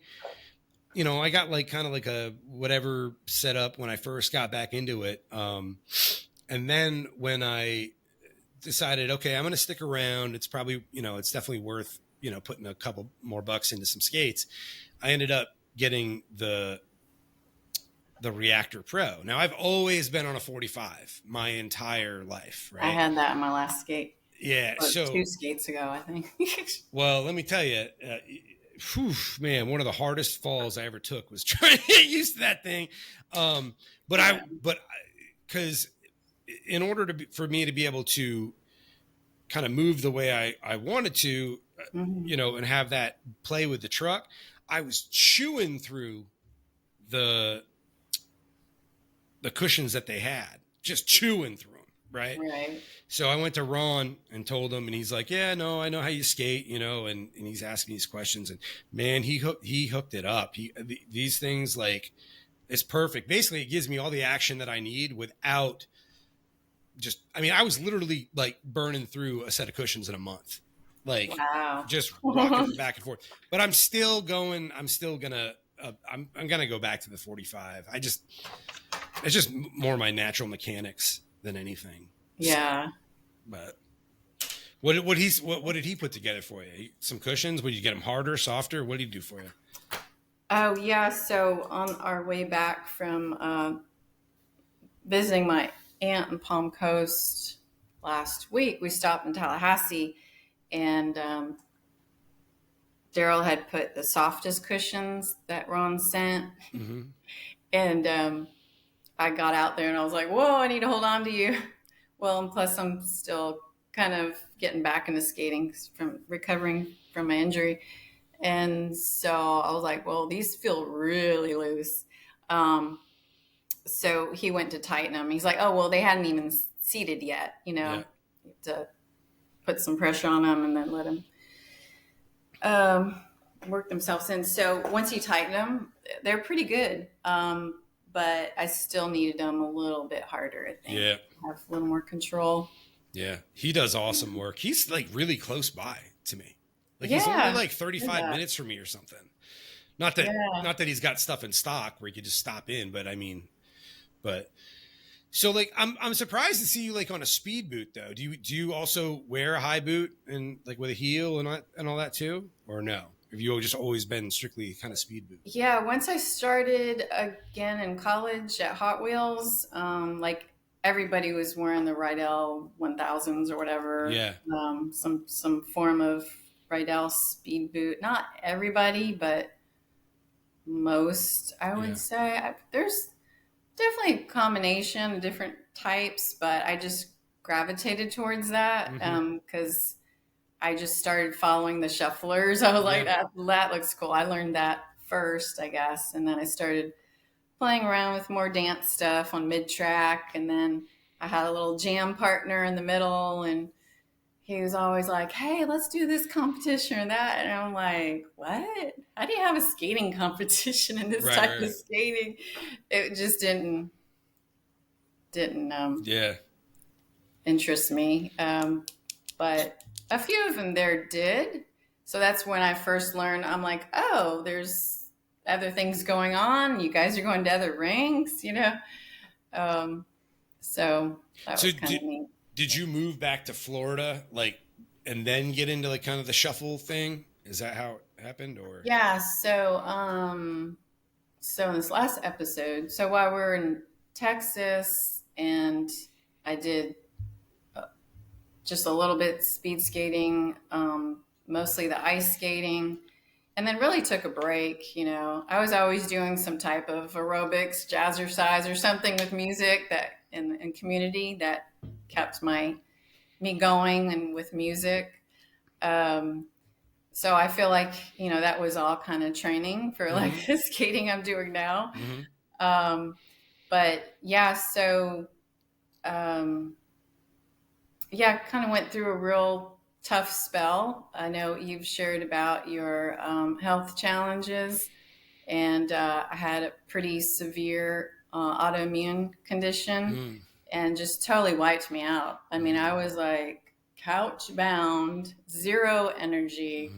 got like kind of like a whatever set up when I first got back into it. And then when I decided, okay, I'm going to stick around, it's probably, it's definitely worth, putting a couple more bucks into some skates. I ended up getting the Reactor Pro. Now I've always been on a 45 my entire life, right? I had that in my last skate. Yeah. So 2 skates ago, I think. Well, let me tell you, man, one of the hardest falls I ever took was trying to get used to that thing. Because in order for me to be able to kind of move the way I wanted to, and have that play with the truck, I was chewing through the cushions that they had, just chewing through them. Right. So I went to Ron and told him, and he's like, yeah, no, I know how you skate, and he's asking these questions, and man, he hooked it up. These things, like, it's perfect. Basically, it gives me all the action that I need without I was literally like burning through a set of cushions in a month, like just rocking back and forth, but I'm gonna go back to the 45. It's just more my natural mechanics than anything. Yeah. So, but what did he put together for you? Some cushions? Would you get them harder, softer? What did he do for you? Oh yeah. So on our way back from visiting my aunt in Palm Coast last week, we stopped in Tallahassee, and Daryl had put the softest cushions that Ron sent. And I got out there and I was like, whoa, I need to hold on to you. Well, and plus I'm still kind of getting back into skating from recovering from my injury. And so I was like, well, these feel really loose. So he went to tighten them. He's like, oh, well, they hadn't even seated yet, to put some pressure on them and then let them work themselves in. So once he tightened them, they're pretty good. But I still needed them a little bit harder, I think. Yeah. Have a little more control. Yeah. He does awesome work. He's like really close by to me. Like he's only like 35 minutes from me or something. Not that he's got stuff in stock where you could just stop in, but so like I'm surprised to see you like on a speed boot though. Do you also wear a high boot and like with a heel and all that too, or no? Have you just always been strictly kind of speed boot? Yeah. Once I started again in college at Hot Wheels, like everybody was wearing the Rydell 1000s or whatever. Yeah. Some form of Rydell speed boot. Not everybody, but most, I would say. There's definitely a combination of different types, but I just gravitated towards that because I just started following the shufflers. I was like, that looks cool. I learned that first, I guess. And then I started playing around with more dance stuff on mid-track. And then I had a little jam partner in the middle, and he was always like, hey, let's do this competition or that. And I'm like, what? How do you have a skating competition in this type of skating? It just didn't interest me. But a few of them there did. So that's when I first learned, I'm like, oh, there's other things going on. You guys are going to other rinks, you know? So that was kind of neat. Did you move back to Florida, like, and then get into like kind of the shuffle thing? Is that how it happened, or? Yeah. So in this last episode, so while we're in Texas, and I did just a little bit speed skating, mostly the ice skating, and then really took a break. You know, I was always doing some type of aerobics, jazzercise, or something with music that in community that kept me going and with music. So I feel like, you know, that was all kind of training for like the skating I'm doing now. But yeah, so kind of went through a real tough spell. I know you've shared about your health challenges, and I had a pretty severe autoimmune condition, and just totally wiped me out. I mean, I was like couch bound, zero energy.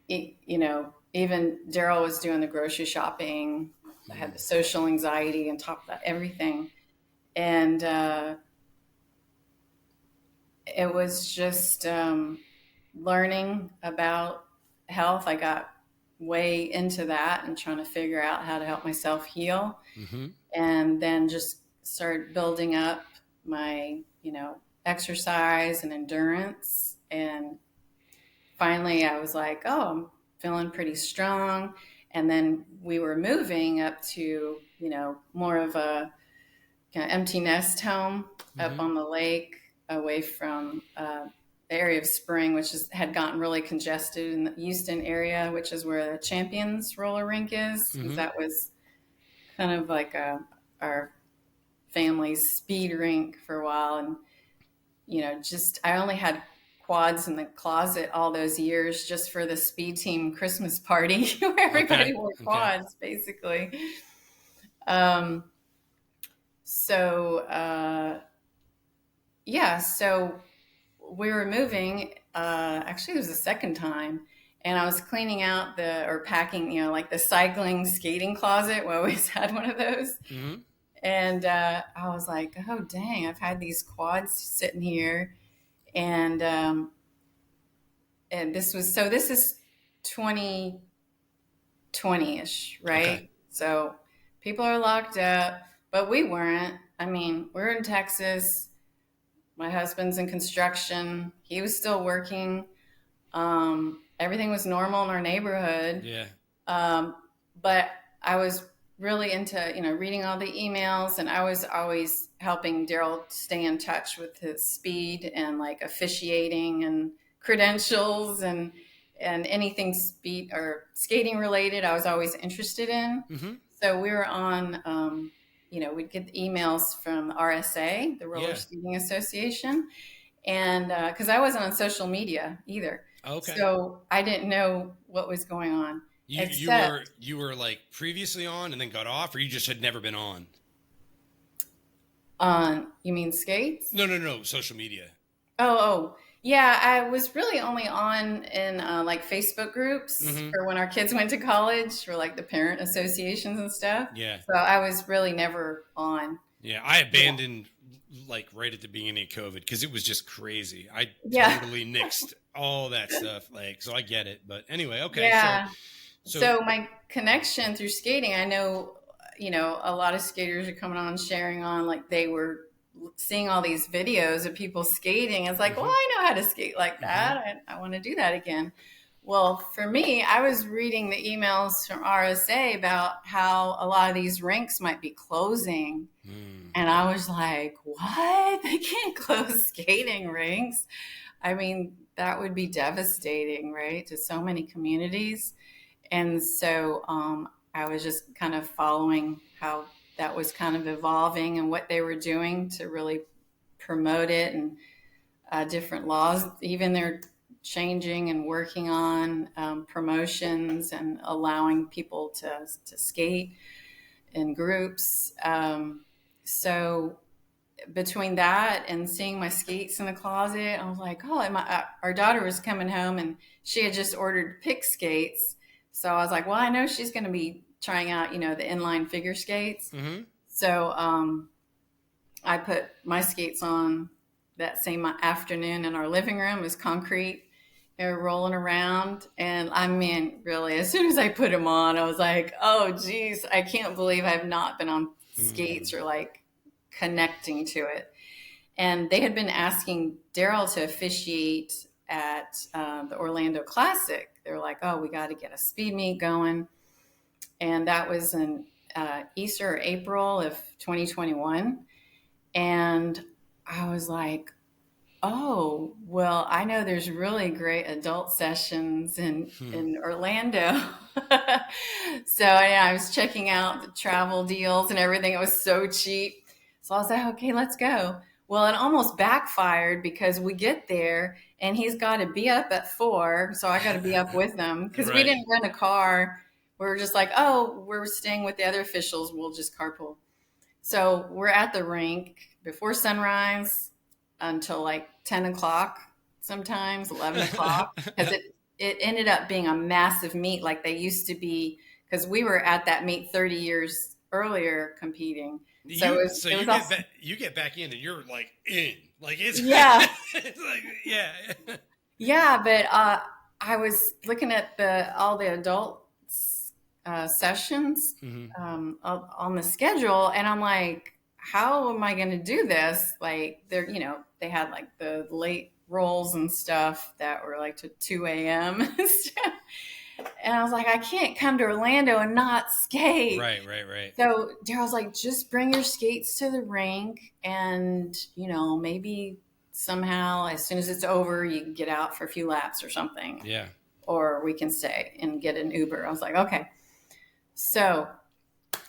You know, even Daryl was doing the grocery shopping. I had the social anxiety on top of that, everything. And it was just learning about health. I got way into that and trying to figure out how to help myself heal. And then just started building up my, you know, exercise and endurance. And finally I was like, oh, I'm feeling pretty strong. And then we were moving up to, you know, more of a kind of empty nest home up on the lake, away from the area of Spring, which had gotten really congested in the Houston area, which is where the Champions roller rink is. That was kind of like our family's speed rink for a while. And, you know, just, I only had quads in the closet all those years just for the speed team Christmas party where everybody wore quads, basically. So we were moving, actually it was the second time, and I was cleaning out or packing, you know, like the cycling skating closet. We always had one of those. And I was like, oh, dang, I've had these quads sitting here. And this is 2020-ish, right? Okay. So people are locked up, but we weren't. I mean, we're in Texas. My husband's in construction. He was still working. Everything was normal in our neighborhood. Yeah. But I was really into, you know, reading all the emails, and I was always helping Daryl stay in touch with his speed and like officiating and credentials and anything speed or skating related. I was always interested in. So we were on, you know, we'd get emails from the RSA, the Roller Skating Association. And because I wasn't on social media either. Okay. So I didn't know what was going on. You were like previously on and then got off, or you just had never been on? You mean skates? No, social media. Oh, yeah. I was really only on in like Facebook groups for when our kids went to college, for like the parent associations and stuff. Yeah. So I was really never on. Yeah, I abandoned like right at the beginning of COVID because it was just crazy. I totally nixed all that stuff. Like, so I get it. But anyway, okay. Yeah. So my connection through skating, I know, you know, a lot of skaters are coming on, sharing on, like they were seeing all these videos of people skating. It's like, well, I know how to skate like that. I want to do that again. Well, for me, I was reading the emails from RSA about how a lot of these rinks might be closing. And I was like, what? They can't close skating rinks. I mean, that would be devastating, right, to so many communities. And so I was just kind of following how that was kind of evolving and what they were doing to really promote it, and different laws, even they're changing and working on promotions and allowing people to skate in groups. So between that and seeing my skates in the closet, I was like, oh, our daughter was coming home and she had just ordered pick skates. So I was like, well, I know she's going to be trying out, the inline figure skates. Mm-hmm. So I put my skates on that same afternoon in our living room. It was concrete. They were rolling around. And I mean, really, as soon as I put them on, I was like, oh, geez, I can't believe I've not been on skates or like connecting to it. And they had been asking Daryl to officiate at the Orlando Classic. They were like, oh, we got to get a speed meet going. And that was in Easter or April of 2021. And I was like, oh, well, I know there's really great adult sessions in Orlando. So I was checking out the travel deals and everything. It was so cheap. So I was like, okay, let's go. Well, it almost backfired because we get there and he's got to be up at 4. So I got to be up with him because we didn't rent a car. We were just like, oh, we're staying with the other officials. We'll just carpool. So we're at the rink before sunrise until like 10 o'clock, sometimes 11 o'clock, because it ended up being a massive meet like they used to be, because we were at that meet 30 years earlier competing. You get back in and you're like in, like it's yeah, it's like, yeah, yeah. But I was looking at all the adult sessions on the schedule, and I'm like, how am I going to do this? Like they had like the late rolls and stuff that were like to 2 a.m. and stuff. And I was like, I can't come to Orlando and not skate. Right. So Daryl's like, just bring your skates to the rink and, maybe somehow as soon as it's over, you can get out for a few laps or something. Yeah. Or we can stay and get an Uber. I was like, okay. So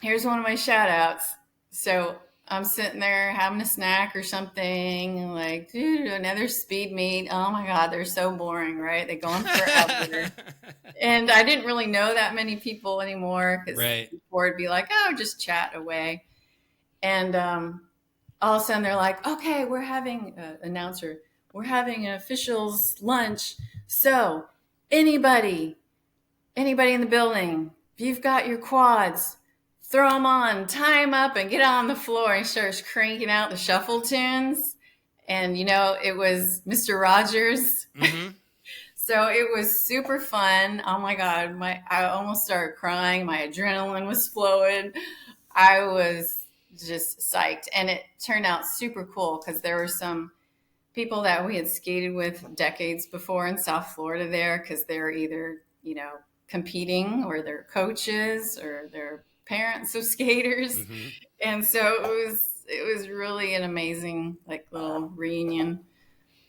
here's one of my shout outs. So I'm sitting there having a snack or something, like, dude, another speed meet. Oh my God, they're so boring, right? They go on forever. And I didn't really know that many people anymore because before it'd be like, oh, just chat away. And all of a sudden they're like, okay, we're having an officials lunch. So anybody in the building, if you've got your quads, throw them on, tie them up, and get on the floor. And he starts cranking out the shuffle tunes. And, it was Mr. Rogers. Mm-hmm. So it was super fun. Oh, my God. I almost started crying. My adrenaline was flowing. I was just psyched. And it turned out super cool because there were some people that we had skated with decades before in South Florida there because they're either, competing or they're coaches or they're parents of skaters. Mm-hmm. And so it was really an amazing little reunion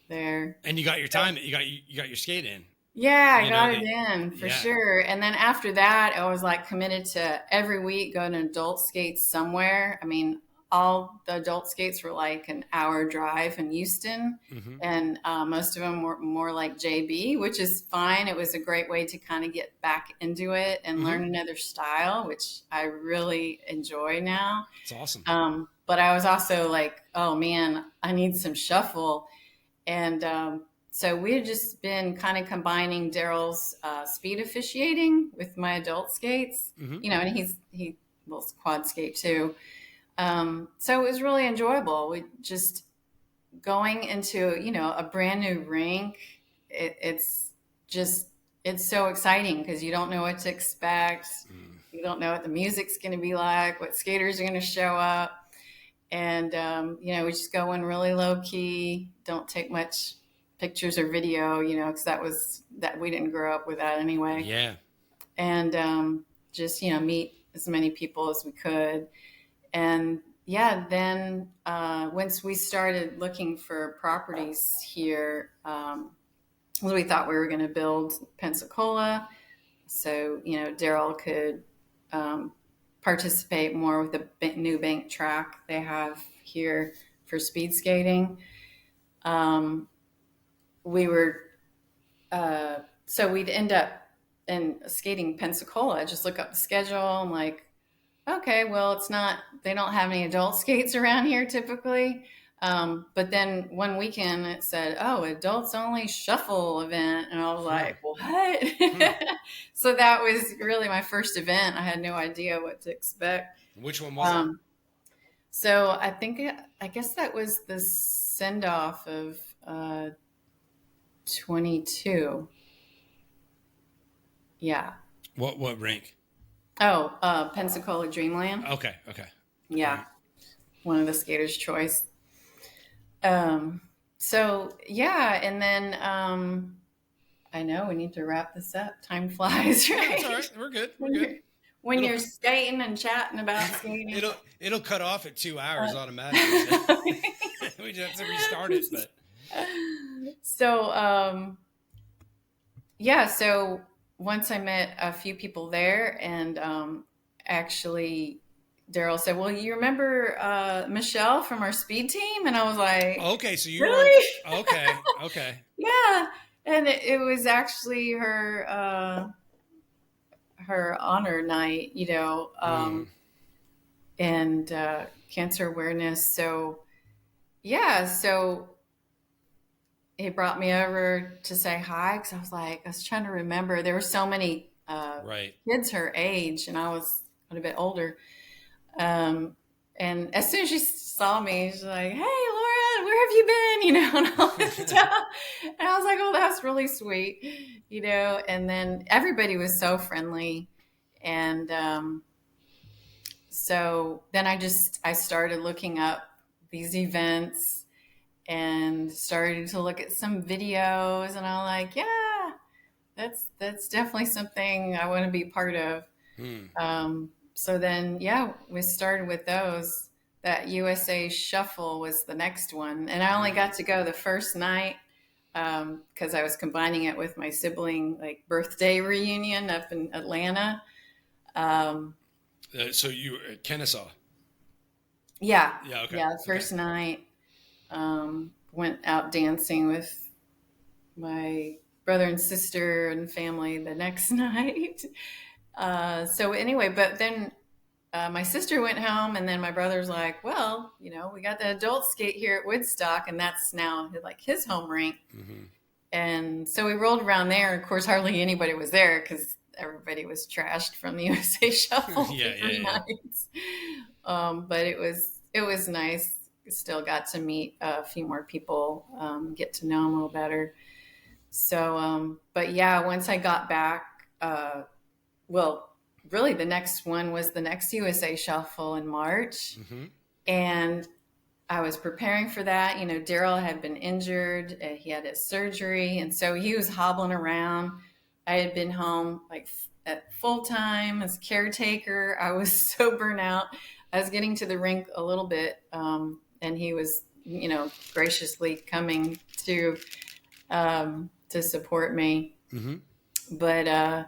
there. And you got your time, you got your skate in. Yeah, I got it in for sure. And then after that, I was like committed to every week go to adult skates somewhere. I mean, all the adult skates were like an hour drive in Houston. Mm-hmm. And most of them were more like JB, which is fine. It was a great way to kind of get back into it and learn another style, which I really enjoy now. It's awesome. But I was also like, oh man, I need some shuffle. And so we had just been kind of combining Daryl's speed officiating with my adult skates, and he will quad skate too. So it was really enjoyable. We just going into, a brand new rink. It's so exciting because you don't know what to expect. You don't know what the music's going to be like, what skaters are going to show up. And, we just go in really low key, don't take much pictures or video, because that we didn't grow up with that anyway. Yeah. And, just, meet as many people as we could. And then once we started looking for properties here, we thought we were going to build Pensacola. So, Daryl could participate more with the new bank track they have here for speed skating. We were, so we'd end up in skating Pensacola. Just look up the schedule. I'm like, okay, well, they don't have any adult skates around here typically. But then one weekend it said, oh, adults only shuffle event. And I was like, what? So that was really my first event. I had no idea what to expect. Which one was it? So I guess that was the send off of 22. Yeah. What rink? Oh, Pensacola Dreamland. Okay. Yeah. Right. One of the skaters' choice. So yeah, and then I know we need to wrap this up. Time flies, right? That's all right. We're good. When you're skating and chatting about skating, it'll cut off at 2 hours automatically. So. We just have to restart it, but so yeah. So once I met a few people there, and actually Daryl said, well, you remember Michelle from our speed team? And I was like, okay, so you really? Okay. Yeah. And it was actually her honor night, and cancer awareness. So yeah, so he brought me over to say hi, because I was trying to remember. There were so many kids her age, and I was a little bit older. And as soon as she saw me, she's like, hey, Laura, where have you been? And all this stuff. And I was like, oh, that's really sweet, and then everybody was so friendly. And so then I started looking up these events and started to look at some videos, and I'm like, yeah, that's definitely something I want to be part of. So then, yeah, we started with those. That USA Shuffle was the next one. And I only got to go the first night because I was combining it with my sibling birthday reunion up in Atlanta. So you at Kennesaw? Yeah. Yeah, okay. Yeah, the first night went out dancing with my brother and sister and family the next night. So anyway, but then my sister went home, and then my brother's like, well, we got the adult skate here at Woodstock, and that's now his home rink. Mm-hmm. And so we rolled around there. Of course, hardly anybody was there because everybody was trashed from the USA Shuffle for 3 nights. But it was nice. Still got to meet a few more people, get to know them a little better. So, but yeah, once I got back, really the next one was the next USA Shuffle in March. Mm-hmm. And I was preparing for that. Daryl had been injured. He had his surgery. And so he was hobbling around. I had been home at full time as caretaker. I was so burnt out. I was getting to the rink a little bit. And he was, graciously coming to support me. Mm-hmm. But,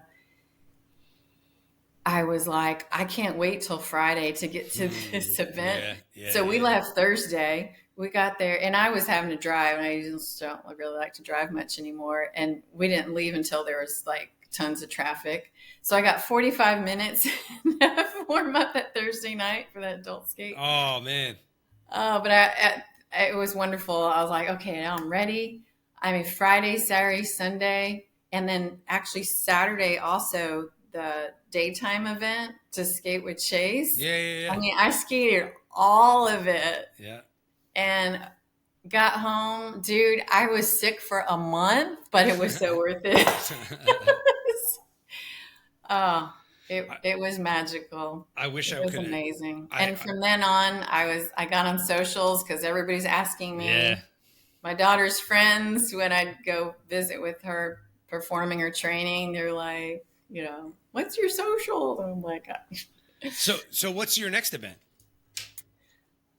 I was like, I can't wait till Friday to get to this event. So we left Thursday. We got there, and I was having to drive, and I just don't really like to drive much anymore. And we didn't leave until there was tons of traffic. So I got 45 minutes to warm up that Thursday night for that adult skate. Oh, man. But it was wonderful. I was like, okay, now I'm ready. I mean, Friday, Saturday, Sunday, and then actually Saturday also, the daytime event to skate with Chase. Yeah. I mean, I skated all of it. Yeah. And got home, dude, I was sick for a month, but it was so worth it. It was magical. I wish it was amazing. And from then on, I got on socials because everybody's asking me. Yeah. My daughter's friends, when I'd go visit with her performing her training, they're like, what's your social? And I'm like, so what's your next event?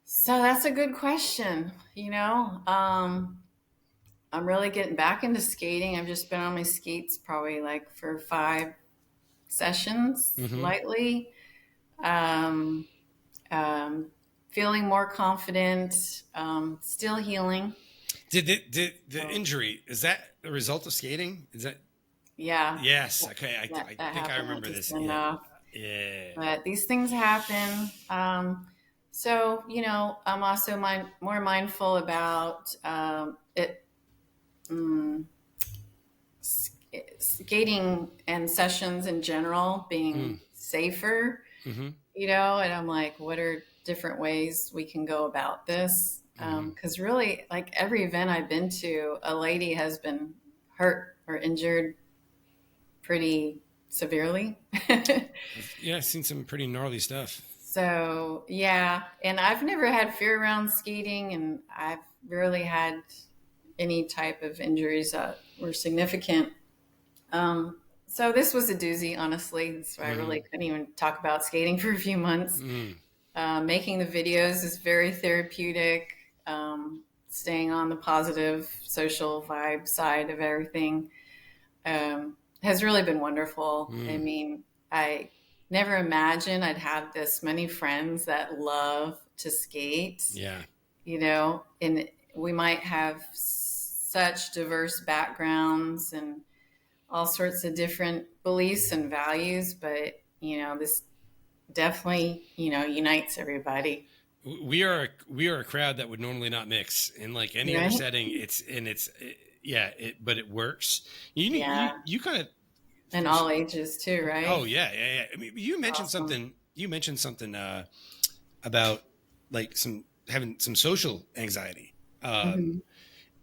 So that's a good question. I'm really getting back into skating. I've just been on my skates probably for 5-6 sessions Mm-hmm. lightly. Um, Feeling more confident, still healing. Did the So, injury, is that the result of skating? Is that? yeah, Yes. Okay. I that think I happened. I remember just this. send Yeah. off. Yeah. But these things happen. So, I'm also more mindful about it. Mm, Skating and sessions in general being Mm. safer, Mm-hmm. and I'm like, what are different ways we can go about this? Mm-hmm. Because really, like every event I've been to, a lady has been hurt or injured pretty severely. Yeah, I've seen some pretty gnarly stuff. So, yeah. And I've never had fear around skating, and I've rarely had any type of injuries that were significant. So this was a doozy, honestly. So I Mm-hmm. really couldn't even talk about skating for a few months. Mm. Making the videos is very therapeutic. Staying on the positive social vibe side of everything has really been wonderful. I Mm. mean, I never imagined I'd have this many friends that love to skate, Yeah. and we might have such diverse backgrounds and all sorts of different beliefs and values, but this definitely unites everybody. We are a crowd that would normally not mix in like any other Right? setting. Yeah, but it works. Yeah, You kind of. and all ages too, right? Oh yeah, yeah, yeah. I mean, you mentioned Awesome. something. About like having some social anxiety. Hmm.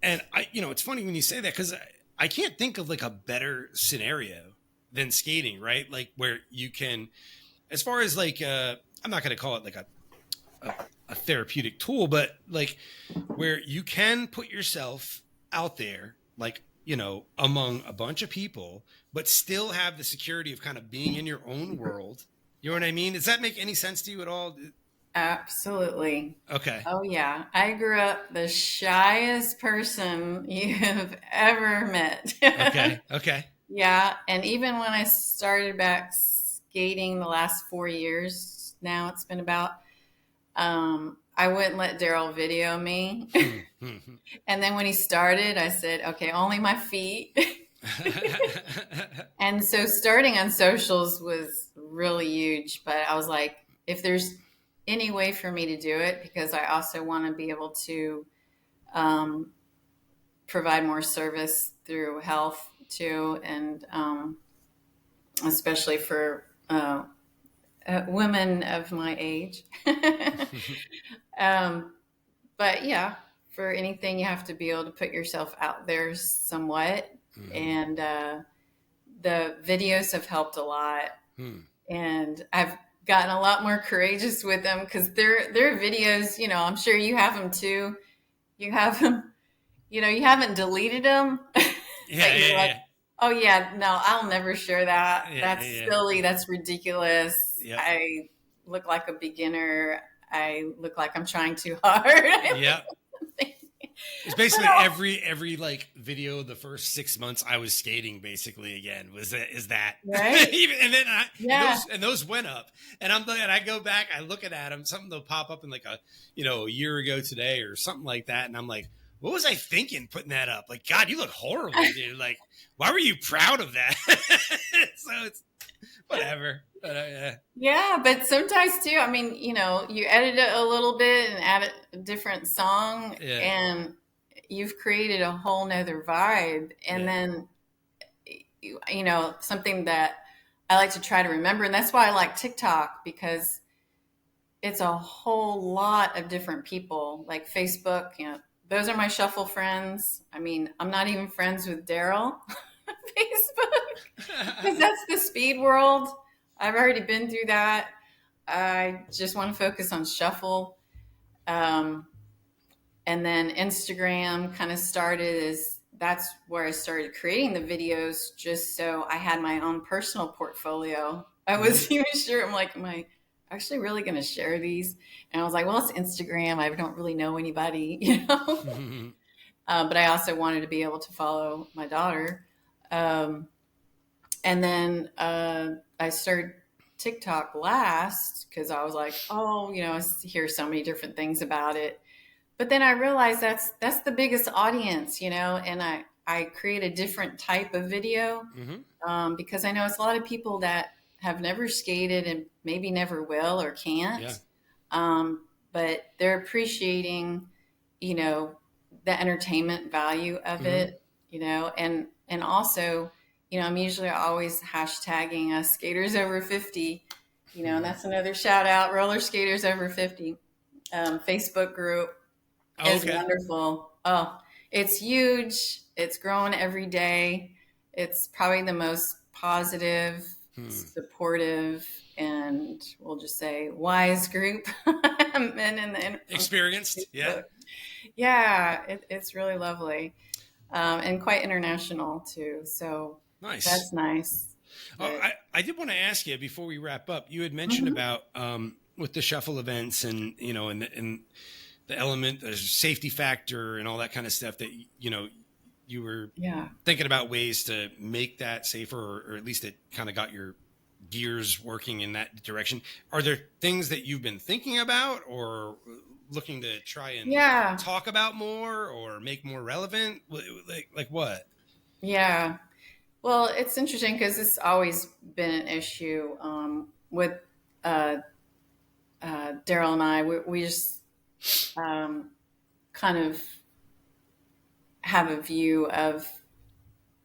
And it's funny when you say that because I can't think of like a better scenario than skating, right? Like where you can, as far as like, I'm not going to call it like a, a therapeutic tool, but like where you can put yourself out there, like, among a bunch of people, but still have the security of kind of being in your own world. You know what I mean? Does that make any sense to you at all? Absolutely. Okay. Oh yeah, I grew up the shyest person you've ever met. Okay. Okay. Yeah, and even when I started back skating the last 4 years, now it's been about, I wouldn't let Daryl video me. Hmm, hmm, hmm. And then when he started, I said, okay, only my feet. And so starting on socials was really huge, but I was like, if there's any way for me to do it, because I also want to be able to um, provide more service through health too, and especially for women of my age. um, but yeah, for anything, you have to be able to put yourself out there somewhat. Mhm. And the videos have helped a lot. Hmm. And I've gotten a lot more courageous with them because they're videos, I'm sure you have them too. You have them, you haven't deleted them, Yeah, but you're yeah, like, yeah, oh yeah, no, I'll never share that. yeah, That's yeah, silly. That's ridiculous. yeah, I look like a beginner. I look like I'm trying too hard. yeah. It's But basically every like video the first 6 months I was skating basically again is that right? even and then Yeah. those went up and I go back I look at them something will pop up in like a year ago today or something like that and I'm like what was I thinking putting that up like God you look horrible dude like why were you proud of that so it's whatever but yeah. Yeah, but sometimes too, I mean, you edit it a little bit and add a different song, Yeah, and you've created a whole nother vibe. And yeah, then, something that I like to try to remember, and that's why I like TikTok, because it's a whole lot of different people. Like Facebook, those are my shuffle friends. I mean, I'm not even friends with Daryl on Facebook because that's the speed world. I've already been through that. I just want to focus on shuffle. Um, and then Instagram kind of started as that's where I started creating the videos just so I had my own personal portfolio. I Mhm. wasn't even sure. I'm like, am I actually really going to share these? And I was like, well, it's Instagram. I don't really know anybody, but I also wanted to be able to follow my daughter. Um, And then I started TikTok last because I was like, oh, I hear so many different things about it. But then I realized that's the biggest audience, and I create a different type of video because I know it's a lot of people that have never skated and maybe never will or can't. Yeah. But they're appreciating, the entertainment value of it, and also, I'm usually always hashtagging skaters over 50, and that's another shout out, roller skaters over 50 Facebook group is wonderful. Oh, it's huge. It's growing every day. It's probably the most positive, supportive, and we'll just say wise group men in the experienced. Yeah. Yeah, it's really lovely. And quite international too. So nice. That's nice. I did want to ask you before we wrap up, you had mentioned about with the shuffle events and, and the element, the safety factor and all that kind of stuff that, you were thinking about ways to make that safer, or at least it kind of got your gears working in that direction. Are there things that you've been thinking about or looking to try and talk about more or make more relevant? Like what? Yeah. Well, it's interesting because it's always been an issue with Daryl and I. We just kind of have a view of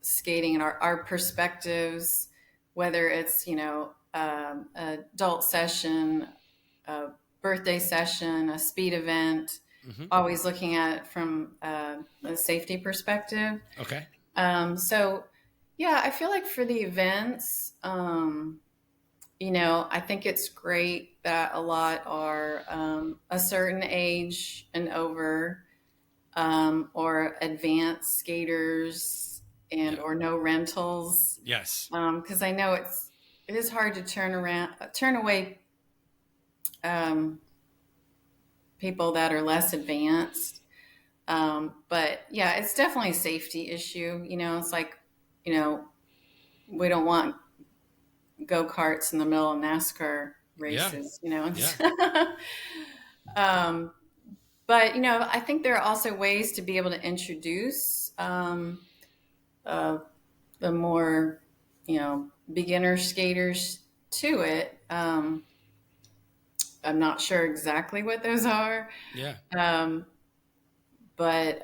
skating and our perspectives, whether it's, adult session, a birthday session, a speed event, always looking at it from a safety perspective. Okay. So, yeah, I feel like for the events, I think it's great that a lot are a certain age and over, or advanced skaters and or no rentals. Yes. Because I know it is hard to turn away people that are less advanced. But yeah, it's definitely a safety issue. It's like, we don't want go-karts in the middle of NASCAR races, But, I think there are also ways to be able to introduce the more, beginner skaters to it. I'm not sure exactly what those are. Yeah. But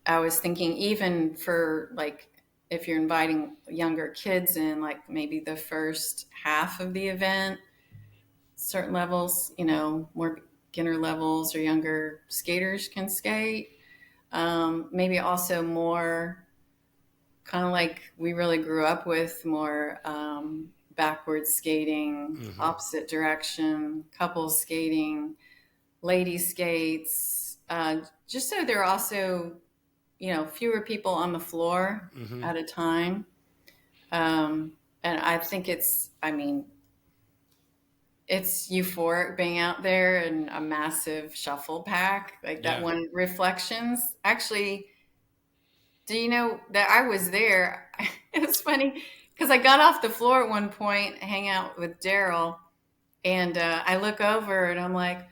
I was thinking even for like, if you're inviting younger kids in, like maybe the first half of the event, certain levels, more beginner levels or younger skaters can skate. Maybe also more kind of like we really grew up with, more backwards skating, opposite direction, couple skating, lady skates, just so there are also, fewer people on the floor at a time. And I think it's euphoric being out there in a massive shuffle pack like that. One Reflections. Actually, do you know that I was there? It was funny because I got off the floor at one point, hang out with Daryl, and I look over and I'm like,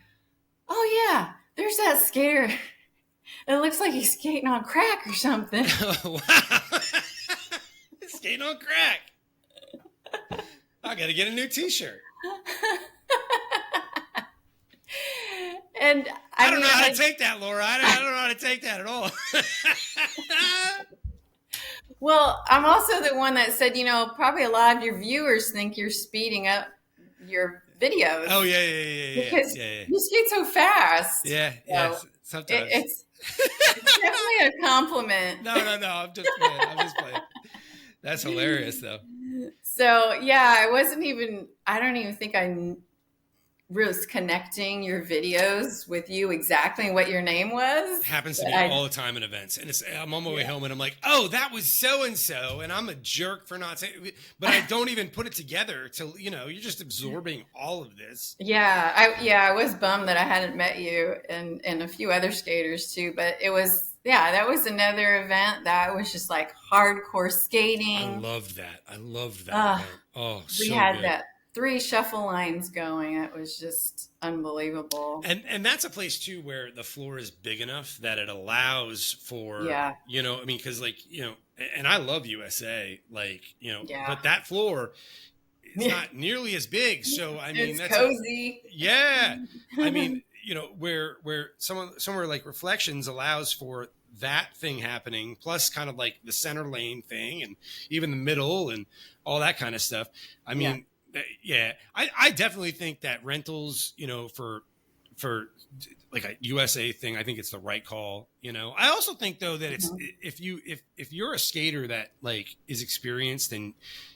oh yeah, there's that skater. It looks like he's skating on crack or something. Wow. Skating on crack. I got to get a new t-shirt. And I don't know how to take that, Laura. I don't know how to take that at all. Well, I'm also the one that said, probably a lot of your viewers think you're speeding up your videos. Oh, yeah. Because you skate so fast. Yeah, so sometimes. It's definitely a compliment. No, I'm just playing. That's hilarious, though. So, yeah, I don't even think I was connecting your videos with you exactly what your name was. Happens to me all the time in events. And I'm on my way home and I'm like, oh, that was so-and-so. And I'm a jerk for not saying it. But I don't even put it together till, you're just absorbing all of this. Yeah. I was bummed that I hadn't met you and a few other skaters too. But it was yeah, that was another event that was just like hardcore I skating. loved that. I loved that Uh, event. Oh, we so had good. that 3 shuffle lines going. It was just unbelievable. And that's a place too where the floor is big enough that it allows for, Yeah, you know, I mean, because like, you know, and I love USA, like, you know, yeah. but that floor it's not nearly as big. So I mean, It's that's a cozy. yeah. I mean, you know, where somewhere like Reflections allows for that thing happening, plus kind of like the center lane thing, and even the middle and all that kind of stuff. I Yeah. mean, yeah, I definitely think that rentals, you know, for like a USA thing, I think it's the right call. You know, I also think though that it's Mhm. if you're a skater that like is experienced and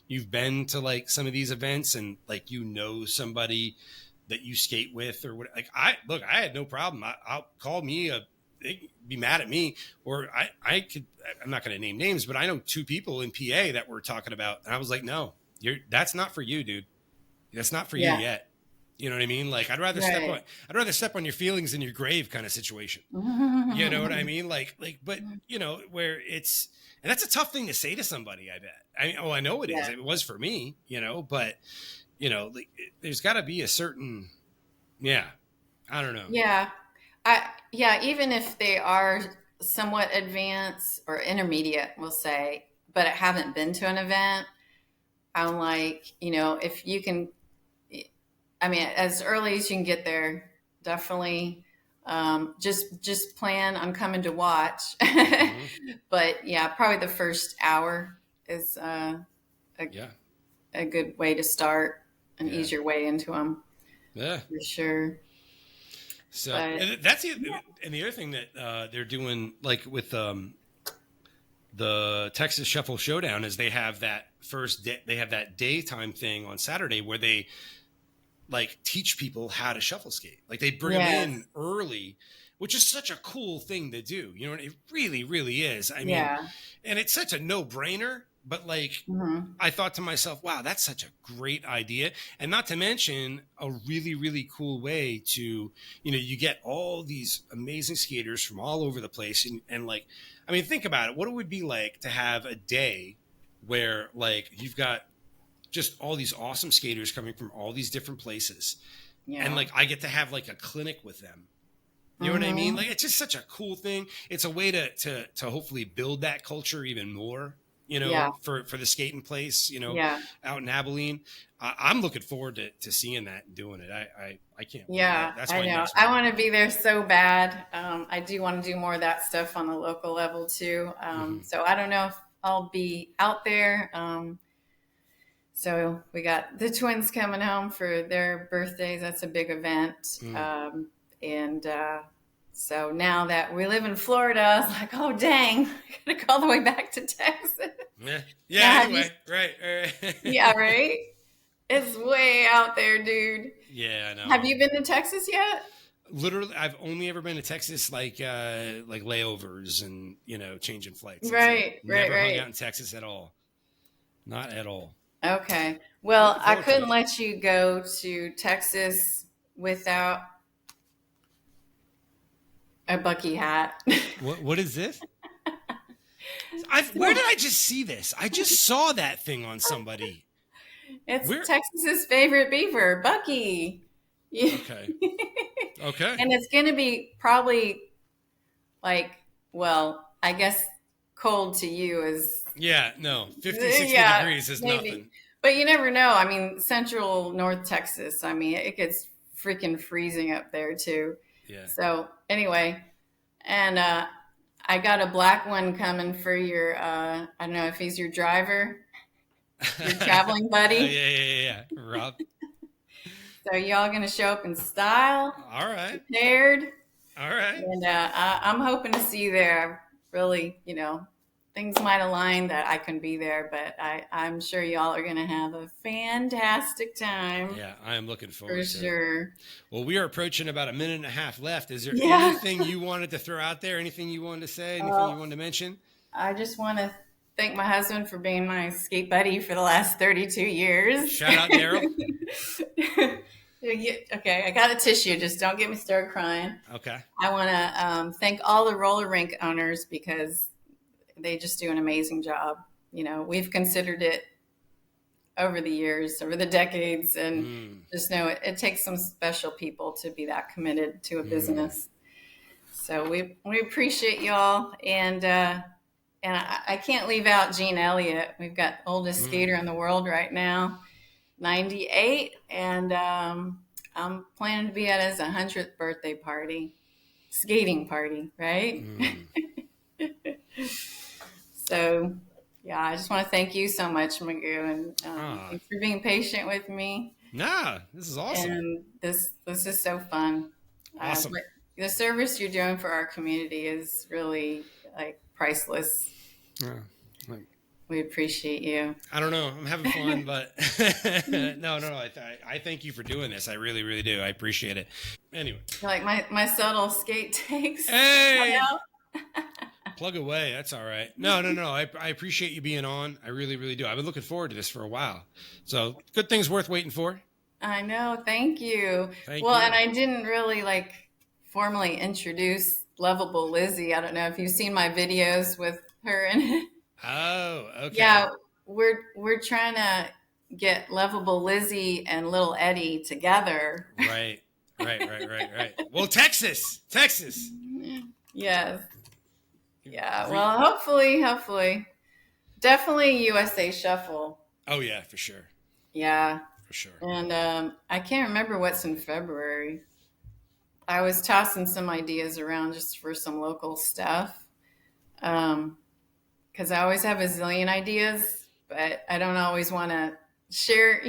you've been to like some of these events and like you know somebody that you skate with or what, like I had no problem. I'll call me they be mad at me or I could, I'm not going to name names, but I know 2 people in PA that were talking about, and I was like, no, that's not for you, dude. That's not for you Yeah. yet. You know what I mean? Like Right. I'd rather step on your feelings in your grave kind of situation. You know what I mean? But you know, where it's, and that's a tough thing to say to somebody, I bet. I know it is. Yeah. It was for me, you know, but you know, like, there's got to be a certain, yeah, I don't know. Yeah. Yeah, even if they are somewhat advanced or intermediate, we'll say, but haven't been to an event, I'm like, if you can, I mean, as early as you can get there, definitely. Just plan on coming to watch. Hmm. But yeah, probably the first hour is a, Yeah. a good way to start and Yeah. ease your way into them Yeah. for sure. So But and that's the, and the other thing that they're doing like with the Texas Shuffle Showdown is they have that first day, they have that daytime thing on Saturday where they like teach people how to shuffle skate. Like they bring them yes, in early, which is such a cool thing to do. You know, it really, really is. I mean, yeah, and it's such a no brainer, but like, hmm I thought to myself, wow, that's such a great idea. And not to mention a really, really cool way to, you know, you get all these amazing skaters from all over the place. And like, I mean, think about it. What it would be like to have a day where like you've got just all these awesome skaters coming from all these different places. And yeah, like, I get to have like a clinic with them. You know what I mean? hmm Like, it's just such a cool thing. It's a way to hopefully build that culture even more, you yeah, know, for the skating place, you know, yeah, out in Abilene. I'm looking forward to seeing that and doing it. I can't wait. yeah. That's I my know. next I one. want to be there so bad. I do want to do more of that stuff on the local level too. Hmm. So I don't know if I'll be out there. So we got the twins coming home for their birthdays. That's a big event. Mm. And so now that we live in Florida, I was like, oh, dang, I got to go all the way back to Texas. Yeah. Now, Yeah. have you? Anyway, right. Yeah, right? It's way out there, dude. Yeah, I Have know. you been to Texas yet? Literally, I've only ever been to Texas like layovers and you know changing flights. That's it. Right, right, Never hung right. out in Texas at all. Not at all. Okay. I'm Well, looking I forward to couldn't it. let you go to Texas without a Bucky hat. What is this? Where did I just see this? I just saw that thing on somebody. It's Where? Texas's favorite beaver, Bucky. Yeah. Okay. Okay. And it's going to be probably like, well, I guess cold to you is, Yeah, no. 50, 60 yeah, degrees is maybe. nothing. But you never know. I mean, central North Texas, I mean, it gets freaking freezing up there too. Yeah. So, anyway, and I got a black one coming for your, I don't know if he's your driver, your traveling Oh, buddy. yeah. Rob. So, y'all going to show up in style, All right. prepared. All right. And I'm hoping to see you there. Really, things might align that I can be there, but I'm sure y'all are going to have a fantastic time Yeah, I am looking for forward to it. sure. Well, we are approaching about a minute and a half left. Is there Yeah. anything you wanted to throw out there? Anything you wanted to say? Anything you wanted to mention? I just want to thank my husband for being my skate buddy for the last 32 years. Shout out Daryl. Okay, I got a tissue. Just don't get me started crying. Okay. I want to thank all the roller rink owners because they just do an amazing job. We've considered it over the years, over the decades, and just know it takes some special people to be that committed to a business. So we appreciate y'all, and I can't leave out Gene Elliott. We've got oldest skater in the world right now, 98, and I'm planning to be at his 100th birthday party, skating party, right? So, yeah, I just want to thank you so much, Magoo, and thanks for being patient with me. Nah, this is awesome. And this is so fun. Awesome. The service you're doing for our community is really like priceless. Yeah. We appreciate you. I don't know. I'm having fun, but no. I thank you for doing this. I really, really do. I appreciate it. Anyway, Like my subtle skate takes. Hey, plug away. That's all right. No. I appreciate you being on. I really, really do. I've been looking forward to this for a while. So good things worth waiting for. I know. Thank you. Thank you. And I didn't really formally introduce Lovable Lizzie. I don't know if you've seen my videos with her in it. Oh, okay. Yeah, we're trying to get Lovable Lizzie and Little Eddie together. Right. Well, Texas. Yes. Yeah. Well, hopefully, definitely USA Shuffle. Oh yeah, for sure. Yeah. For sure. And I can't remember what's in February. I was tossing some ideas around just for some local stuff. Because I always have a zillion ideas, but I don't always want to share,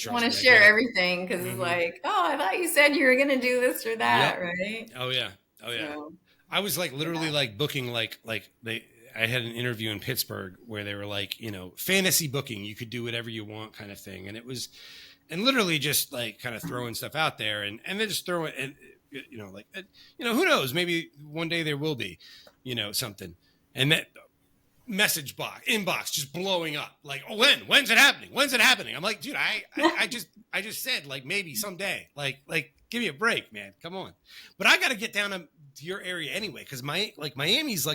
want to share everything because it's like, oh, I thought you said you were going to do this or that, right? Oh, yeah. So, I was literally booking I had an interview in Pittsburgh where they were fantasy booking. You could do whatever you want kind of thing. And it was, and literally just kind of throwing stuff out there and then just throw it. And, who knows? Maybe one day there will be, something. And that inbox just blowing up. When's it happening? I'm like, dude, I just said maybe someday, give me a break, man. Come on. But I got to get down to your area anyway. Cause Miami's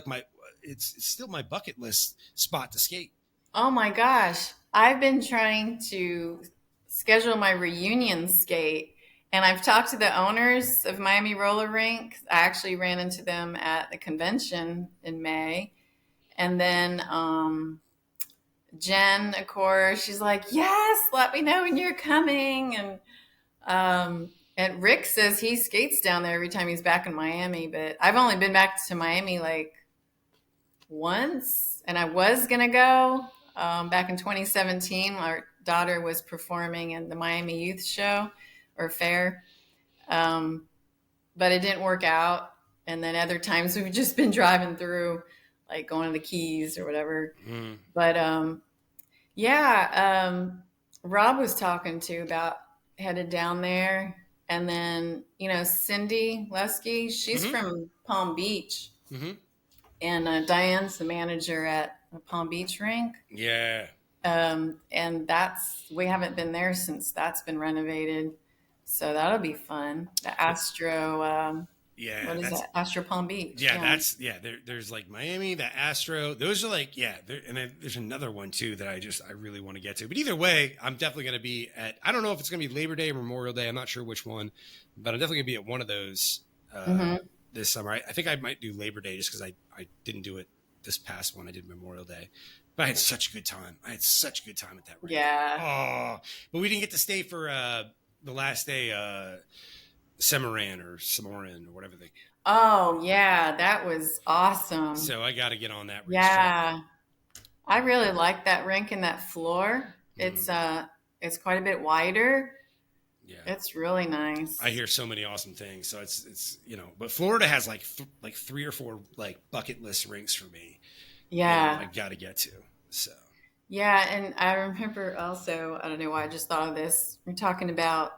it's still my bucket list spot to skate. Oh my gosh. I've been trying to schedule my reunion skate and I've talked to the owners of Miami Roller Rink. I actually ran into them at the convention in May. And then Jen, of course, she's like, yes, let me know when you're coming. And Rick says he skates down there every time he's back in Miami. But I've only been back to Miami once. And I was going to go back in 2017. Our daughter was performing in the Miami Youth Show or Fair. But it didn't work out. And then other times we've just been driving through, going to the Keys or whatever. But Rob was talking to about headed down there. And then, Cindy Lusky, she's from Palm Beach. And Diane's the manager at the Palm Beach rink. Yeah. And we haven't been there since that's been renovated. So that'll be fun. The Astro, what is that? Astro Palm Beach. Yeah, there's Miami, the Astro. Those are and then there's another one too that I really want to get to. But either way, I'm definitely going to be at, I don't know if it's going to be Labor Day or Memorial Day. I'm not sure which one, but I'm definitely going to be at one of those this summer. I think I might do Labor Day just because I didn't do it this past one. I did Memorial Day. But I had such a good time. at that rink. Yeah. Oh, but we didn't get to stay for the last day, Cimarron or whatever they. Oh yeah, that was awesome. So I got to get on that. Yeah, I really like that rink and that floor. It's quite a bit wider. Yeah, it's really nice. I hear so many awesome things. So it's but Florida has like 3 or 4 bucket list rinks for me. Yeah, I got to get to. So. Yeah, and I remember also, I don't know why I just thought of this. We're talking about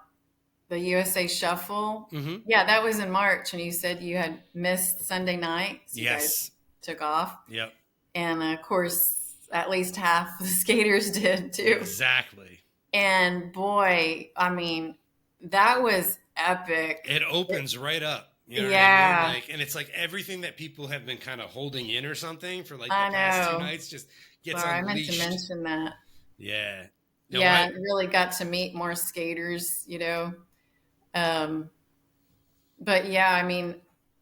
the USA Shuffle. Yeah, that was in March, and you said you had missed Sunday night. So you guys took off. Yep. And of course, at least half the skaters did too. Exactly. And boy, I mean, that was epic. It opens right up. You know what I Yeah. mean? Like, and it's like everything that people have been kind of holding in or something for like the I past 2 know. nights just gets Sorry, I meant to unleashed. mention that. Yeah. No, Yeah, really got to meet more skaters, But yeah, I mean,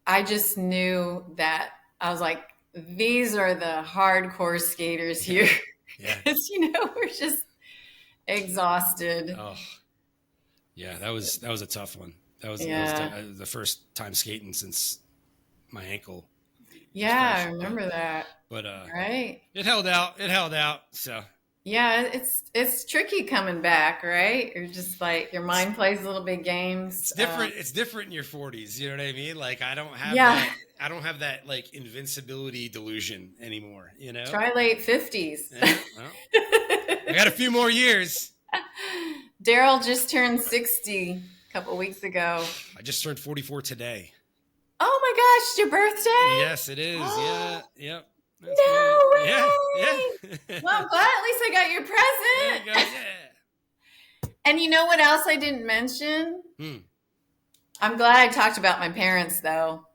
I just knew that I was like, these are the hardcore skaters here. Yeah. Because, we're just exhausted. Oh, yeah. That was a tough one. That was Yeah. the first time skating since my ankle. Yeah, fresh, I remember that. But Right? it held out. It held out. So Yeah, it's tricky coming back, right? You're just like your mind plays little big games. it's different. It's different in your 40s. You know what I mean? Like I don't have Yeah. that. I don't have that like invincibility delusion anymore. You know? Try late 50s. Yeah, well, I got a few more years. Daryl just turned 60 a couple weeks ago. I just turned 44 today. Oh my gosh, it's your birthday? Yes, it is. Yeah. Yep. That's No good. way! Yeah. Well, I'm glad at least I got your There you present. go. Yeah. And you know what else I didn't mention? Hmm. I'm glad I talked about my parents, though.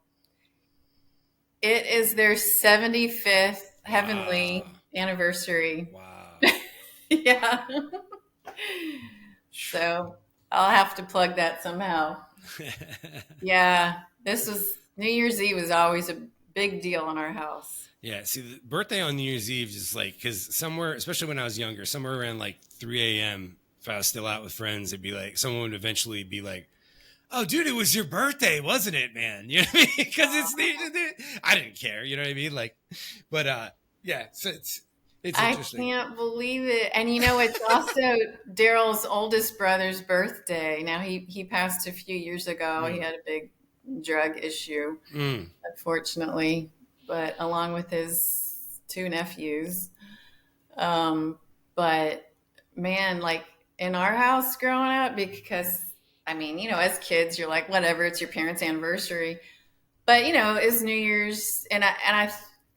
It is their 75th heavenly anniversary. Wow. Yeah. So I'll have to plug that somehow. Yeah. New Year's Eve was always a big deal in our house. Yeah, see, the birthday on New Year's Eve is like, because somewhere, especially when I was younger, somewhere around like 3 a.m., if I was still out with friends, it'd be like, someone would eventually be like, oh, dude, it was your birthday, wasn't it, man? You know what I mean? Because I didn't care, you know what I mean? Like, but yeah, so it's I interesting. can't believe it. And it's also Daryl's oldest brother's birthday. Now he passed a few years ago. He had a big drug issue, unfortunately, but along with his 2 nephews. But man, like in our house growing up, because I mean, as kids, you're like, whatever, it's your parents' anniversary. But it's New Year's, and I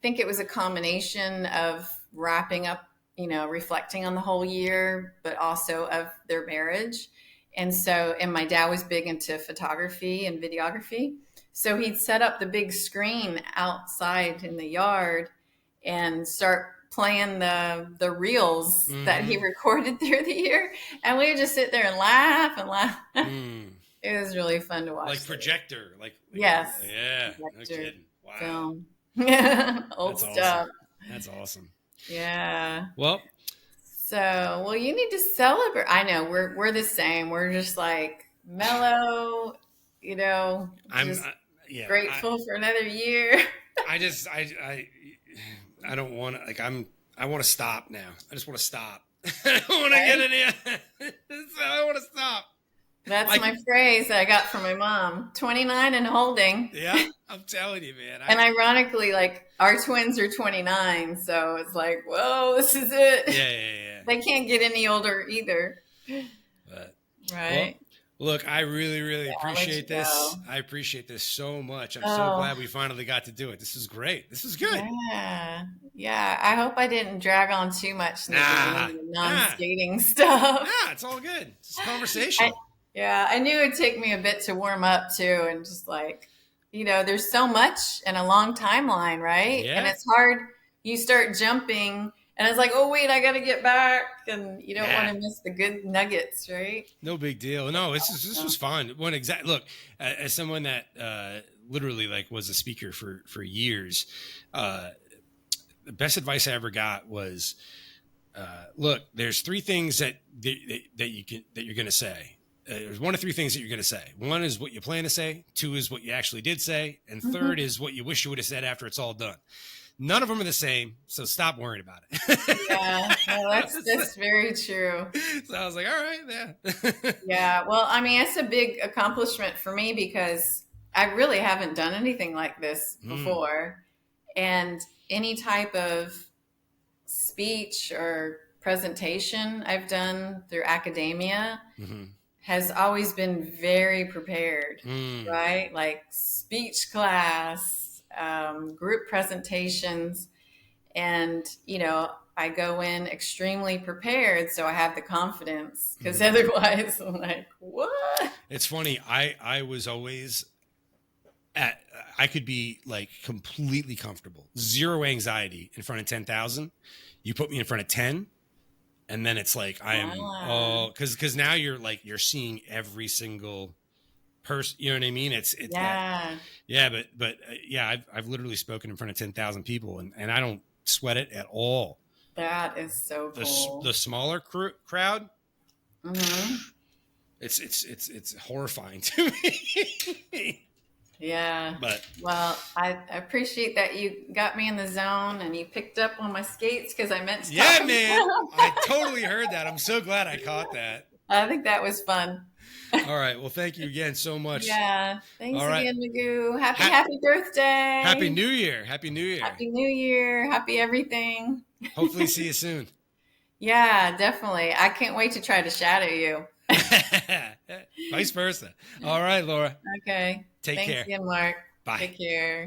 think it was a combination of wrapping up, reflecting on the whole year, but also of their marriage. And my dad was big into photography and videography. So he'd set up the big screen outside in the yard and start playing the reels that he recorded through the year. And we would just sit there and laugh and laugh. It was really fun to watch. Like projector. Yes. Yeah. Projector, No kidding. Wow. Film. Old That's stuff. awesome. That's awesome. Yeah. Well, so, you need to celebrate. I know we're the same. We're just like mellow, just grateful for another year. I don't want to, like, I want to stop now. I just want to stop. I don't want to get in here. I want to stop. That's my phrase that I got from my mom. 29 and holding. Yeah, I'm telling you, man. And ironically, like, our twins are 29, so it's like, whoa, this is it. Yeah. They can't get any older either. But, right. Well, look, I really, really appreciate this. Go. I appreciate this so much. I'm so glad we finally got to do it. This is great. This is good. Yeah. I hope I didn't drag on too much in the non-skating stuff. Yeah, it's all good. It's a conversation. I knew it'd take me a bit to warm up too, and just like, there's so much and a long timeline, right? Yeah. And it's hard. You start jumping, and it's like, oh wait, I got to get back, and you don't want to miss the good nuggets, right? No big deal. No, this was fun. Look, as someone that literally like was a speaker for years, the best advice I ever got was, look, there's 3 things that you're going to say. There's 1 of 3 things that you're going to say. 1 is what you plan to say. 2 is what you actually did say. And 3rd is what you wish you would have said after it's all done. None of them are the same, so stop worrying about it. Yeah, well, that's very true. So I was like, all right, yeah. Yeah, well, I mean, it's a big accomplishment for me because I really haven't done anything like this before. And any type of speech or presentation I've done through academia has always been very prepared, right? Like speech class, group presentations. And, I go in extremely prepared, so I have the confidence. Because otherwise, I'm like, what? It's funny. I was always I could be like completely comfortable, zero anxiety in front of 10,000. You put me in front of 10, and then it's like I am because now you're seeing every single person. You know what I mean? It's Yeah. but yeah, I've literally spoken in front of 10,000 people, and I don't sweat it at all. That is so cool. The smaller crowd, Mm-hmm. it's horrifying to me. Yeah. But well, I appreciate that you got me in the zone and you picked up on my skates because I meant to. Yeah, man. I totally heard that. I'm so glad I caught that. I think that was fun. All right. Well, thank you again so much. Yeah. Thanks All right. again, Magoo. Happy birthday. Happy New Year. Happy New Year. Happy New Year. Happy everything. Hopefully see you soon. Yeah, definitely. I can't wait to try to shadow you. Vice versa. All right, Laura. Okay. Take care. Thanks again, Mark. Bye. Take care.